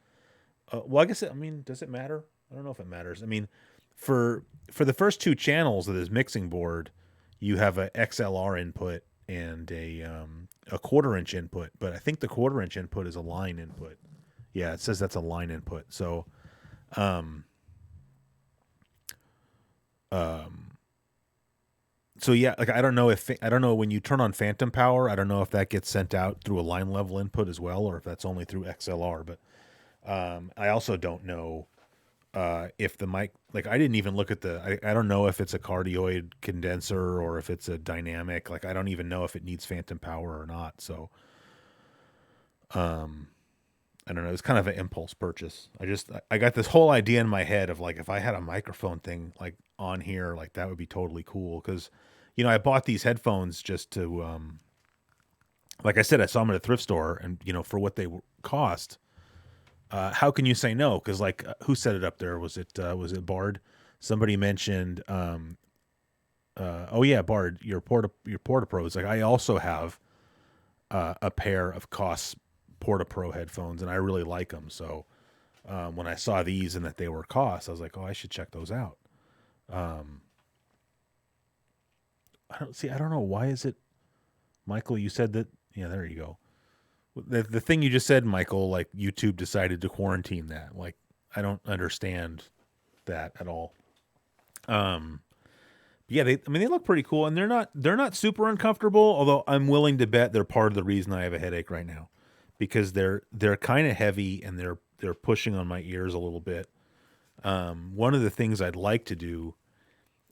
well, I guess does it matter? I don't know if it matters. For the first two channels of this mixing board, you have a XLR input and a 1/4-inch input, but I think the 1/4-inch input is a line input. Yeah, it says that's a line input. So, so yeah, like I don't know when you turn on phantom power, I don't know if that gets sent out through a line level input as well, or if that's only through XLR. But I also don't know if the mic, like I didn't even look at I don't know if it's a cardioid condenser or if it's a dynamic. Like I don't even know if it needs phantom power or not. So, I don't know. It's kind of an impulse purchase. I got this whole idea in my head of like, if I had a microphone thing like on here, like that would be totally cool. Cause I bought these headphones just to, like I said, I saw them at a thrift store and, for what they cost, how can you say no? Cause like, who set it up there? Was it Bard? Somebody mentioned, oh yeah, Bard, your Porta Pros. Like I also have, a pair of Koss Porta Pro headphones, and I really like them. So when I saw these and that they were Koss, I was like, oh, I should check those out. I don't know. Why is it, Michael, you said that, yeah, there you go. The thing you just said, Michael, like YouTube decided to quarantine that. Like, I don't understand that at all. Yeah, they look pretty cool, and they're not super uncomfortable, although I'm willing to bet they're part of the reason I have a headache right now. Because they're kind of heavy and they're pushing on my ears a little bit. One of the things I'd like to do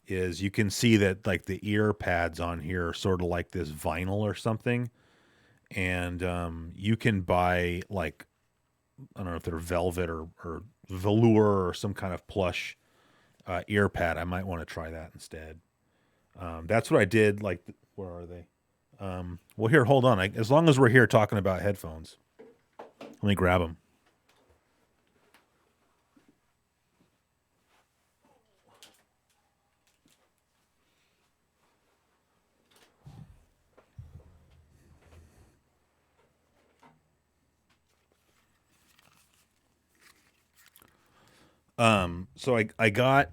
is, you can see that like the ear pads on here are sort of like this vinyl or something, and you can buy like, I don't know if they're velvet or velour or some kind of plush ear pad. I might want to try that instead. That's what I did. Like, where are they? Well, here, hold on. As long as we're here talking about headphones, let me grab them. So I got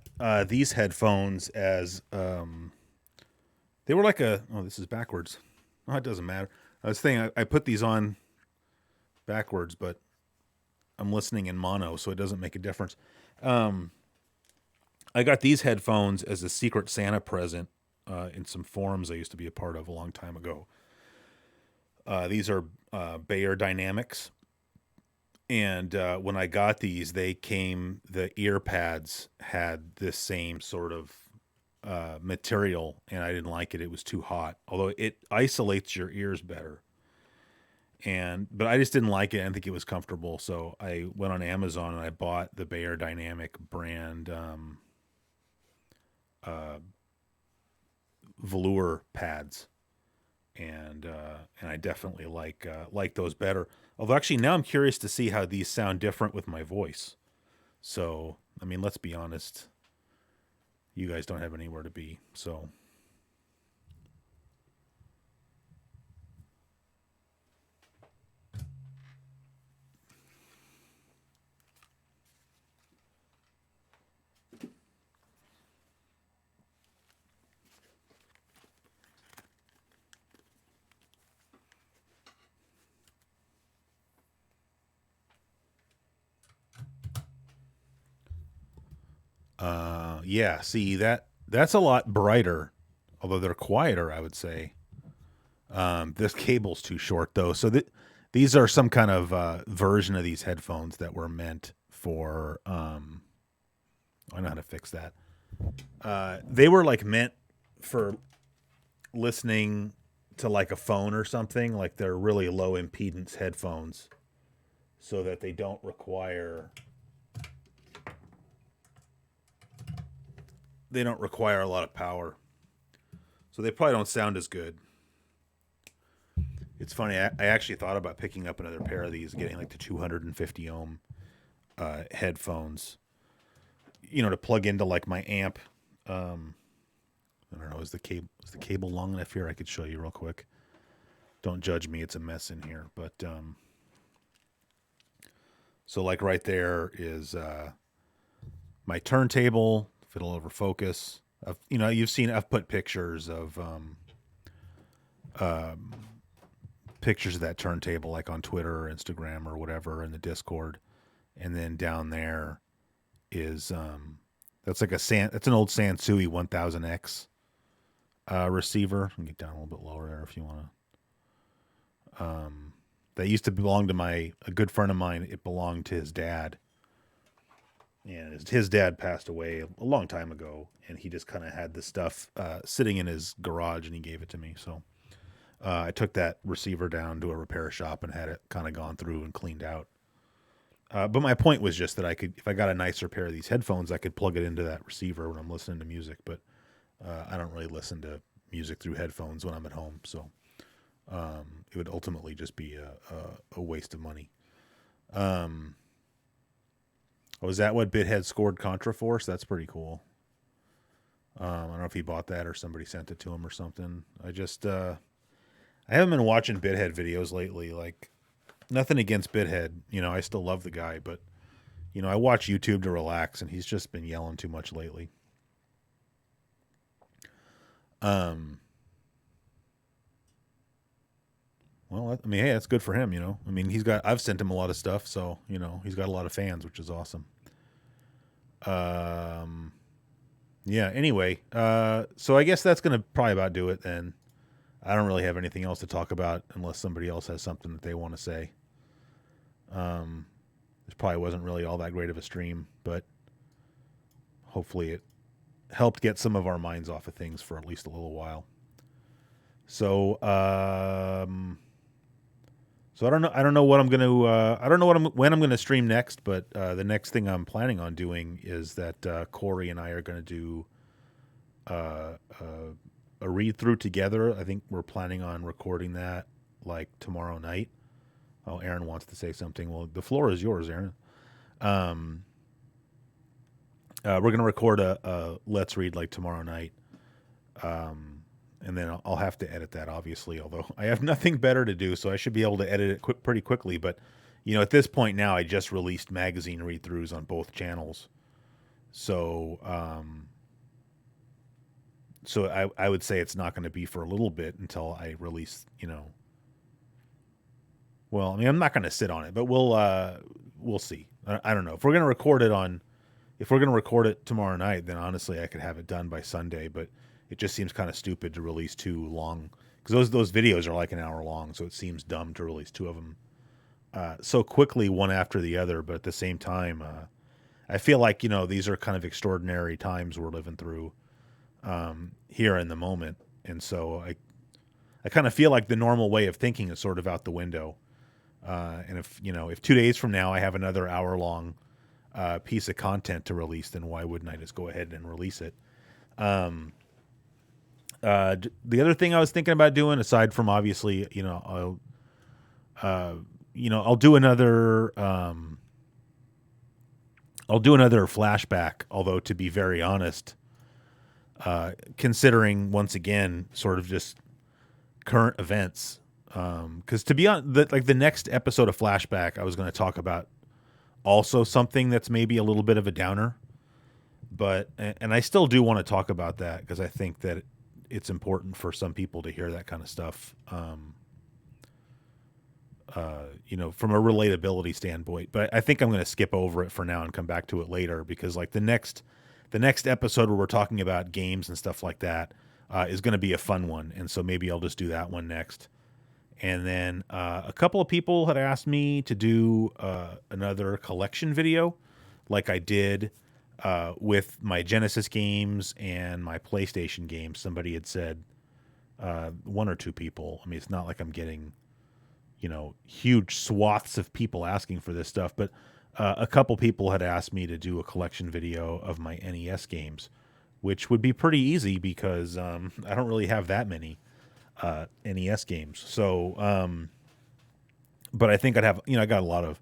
these headphones as they were like a, oh, this is backwards. Oh, it doesn't matter. I was thinking I put these on backwards, but I'm listening in mono, so it doesn't make a difference. Um, I got these headphones as a Secret Santa present in some forums I used to be a part of a long time ago. These are Bayer Dynamics, and when I got these, they came. The ear pads had this same sort of material, and I didn't like it. It was too hot, although it isolates your ears better. But I just didn't like it. I didn't think it was comfortable, so I went on Amazon and I bought the Bayer Dynamic brand velour pads, and I definitely like those better. Although actually now I'm curious to see how these sound different with my voice. So I mean, let's be honest, you guys don't have anywhere to be, so. Yeah, see that's a lot brighter, although they're quieter, I would say. This cable's too short though, so these are some kind of version of these headphones that were meant for. I know how to fix that. They were like meant for listening to like a phone or something. Like they're really low impedance headphones, so that they don't require a lot of power. So they probably don't sound as good. It's funny. I actually thought about picking up another pair of these, getting like the 250 ohm headphones, to plug into like my amp. I don't know. Is the cable long enough here? I could show you real quick. Don't judge me. It's a mess in here. But so like right there is my turntable. If it'll ever focus. I've put pictures of pictures of that turntable like on Twitter or Instagram or whatever in the Discord. And then down there is that's an old Sansui 1000X receiver. I can get down a little bit lower there if you want to. That used to belong to a good friend of mine. It belonged to his dad, and his dad passed away a long time ago, and he just kind of had the stuff sitting in his garage, and he gave it to me. So I took that receiver down to a repair shop and had it kind of gone through and cleaned out. But my point was just that if I got a nicer pair of these headphones, I could plug it into that receiver when I'm listening to music. But I don't really listen to music through headphones when I'm at home, so it would ultimately just be a waste of money. Was that what Bithead scored Contra Force? That's pretty cool. I don't know if he bought that or somebody sent it to him or something. I haven't been watching Bithead videos lately. Like, nothing against Bithead. I still love the guy, but, I watch YouTube to relax, and he's just been yelling too much lately. Well, I mean, hey, that's good for him, I mean, I've sent him a lot of stuff, so, he's got a lot of fans, which is awesome. Yeah, anyway, so I guess that's going to probably about do it then. I don't really have anything else to talk about unless somebody else has something that they want to say. This probably wasn't really all that great of a stream, but hopefully it helped get some of our minds off of things for at least a little while. So, so I don't know. I don't know what I'm going to. I don't know when I'm going to stream next. But the next thing I'm planning on doing is that Corey and I are going to do a read through together. I think we're planning on recording that like tomorrow night. Oh, Aaron wants to say something. Well, the floor is yours, Aaron. We're going to record a Let's Read like tomorrow night. And then I'll have to edit that, obviously, although I have nothing better to do, so I should be able to edit it pretty quickly. But, at this point now, I just released magazine read-throughs on both channels. So so I would say it's not going to be for a little bit until I release, well, I mean, I'm not going to sit on it, but we'll see. I don't know. If we're going to record it tomorrow night, then honestly I could have it done by Sunday, but it just seems kind of stupid to release two long, cuz those videos are like an hour long, so it seems dumb to release two of them so quickly one after the other, but at the same time I feel like, these are kind of extraordinary times we're living through here in the moment. And so I kind of feel like the normal way of thinking is sort of out the window. And if 2 days from now I have another hour long piece of content to release, then why wouldn't I just go ahead and release it? The other thing I was thinking about doing, aside from obviously, I'll do another, flashback. Although to be very honest, considering once again, sort of just current events, because to be honest, the next episode of Flashback, I was going to talk about also something that's maybe a little bit of a downer, but and I still do want to talk about that because I think that it's important for some people to hear that kind of stuff. From a relatability standpoint, but I think I'm going to skip over it for now and come back to it later because like the next episode where we're talking about games and stuff like that is going to be a fun one, and so maybe I'll just do that one next. And then a couple of people had asked me to do another collection video, like I did with my Genesis games and my PlayStation games. Somebody had said, one or two people. I mean, it's not like I'm getting, huge swaths of people asking for this stuff, but a couple people had asked me to do a collection video of my NES games, which would be pretty easy because I don't really have that many NES games. So, but I think I'd have, I got a lot of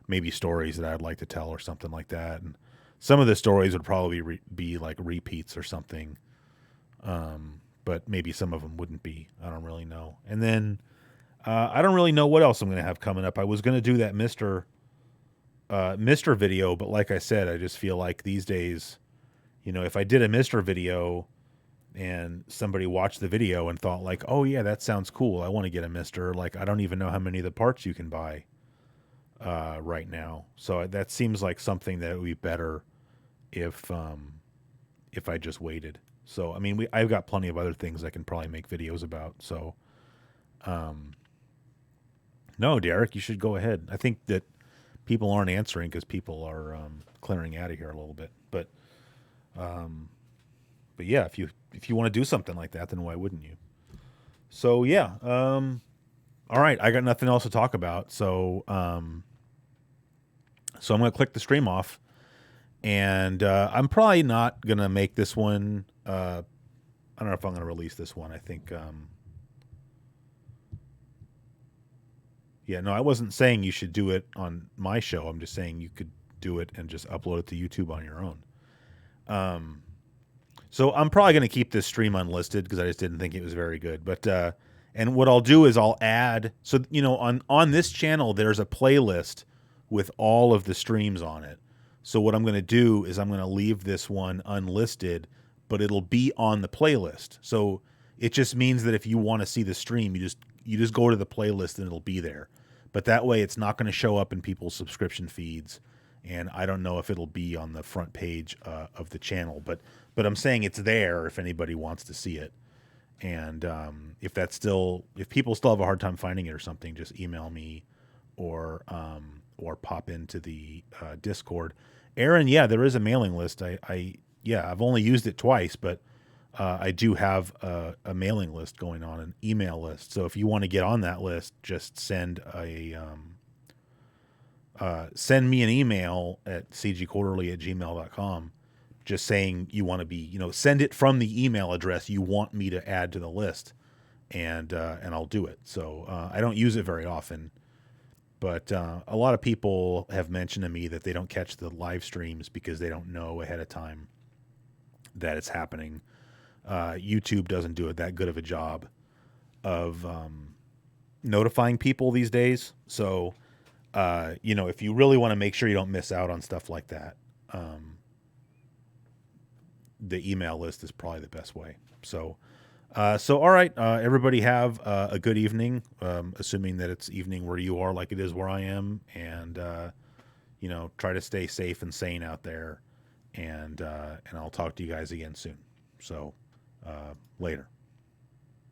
maybe stories that I'd like to tell or something like that. And some of the stories would probably be like repeats or something. But maybe some of them wouldn't be. I don't really know. And then I don't really know what else I'm going to have coming up. I was going to do that Mr. video, but like I said, I just feel like these days, if I did a Mr. video and somebody watched the video and thought like, oh yeah, that sounds cool, I want to get a Mr. Like, I don't even know how many of the parts you can buy right now. So that seems like something that would be better if I just waited. So, I mean, I've got plenty of other things I can probably make videos about. So, no, Derek, you should go ahead. I think that people aren't answering because people are clearing out of here a little bit. But yeah, if you want to do something like that, then why wouldn't you? So yeah, all right, I got nothing else to talk about. So I'm gonna click the stream off, and I'm probably not gonna make this one. I don't know if I'm gonna release this one. I think. Yeah, no, I wasn't saying you should do it on my show. I'm just saying you could do it and just upload it to YouTube on your own. So I'm probably going to keep this stream unlisted because I just didn't think it was very good. But and what I'll do is I'll add, so on this channel there's a playlist with all of the streams on it. So what I'm going to do is I'm going to leave this one unlisted, but it'll be on the playlist. So it just means that if you want to see the stream, you just go to the playlist and it'll be there. But that way it's not going to show up in people's subscription feeds, and I don't know if it'll be on the front page of the channel, but I'm saying it's there if anybody wants to see it. And if people still have a hard time finding it or something, just email me or pop into the Discord. Aaron, yeah, there is a mailing list. I've only used it twice, but I do have a mailing list going on, an email list. So if you want to get on that list, just send me an email at cgquarterly@gmail.com, just saying you want to be, send it from the email address you want me to add to the list, and I'll do it. So I don't use it very often, but a lot of people have mentioned to me that they don't catch the live streams because they don't know ahead of time that it's happening. YouTube doesn't do it that good of a job of notifying people these days. So, if you really want to make sure you don't miss out on stuff like that, the email list is probably the best way. So, all right, everybody have a good evening, assuming that it's evening where you are, like it is where I am, and try to stay safe and sane out there, and I'll talk to you guys again soon. So, later.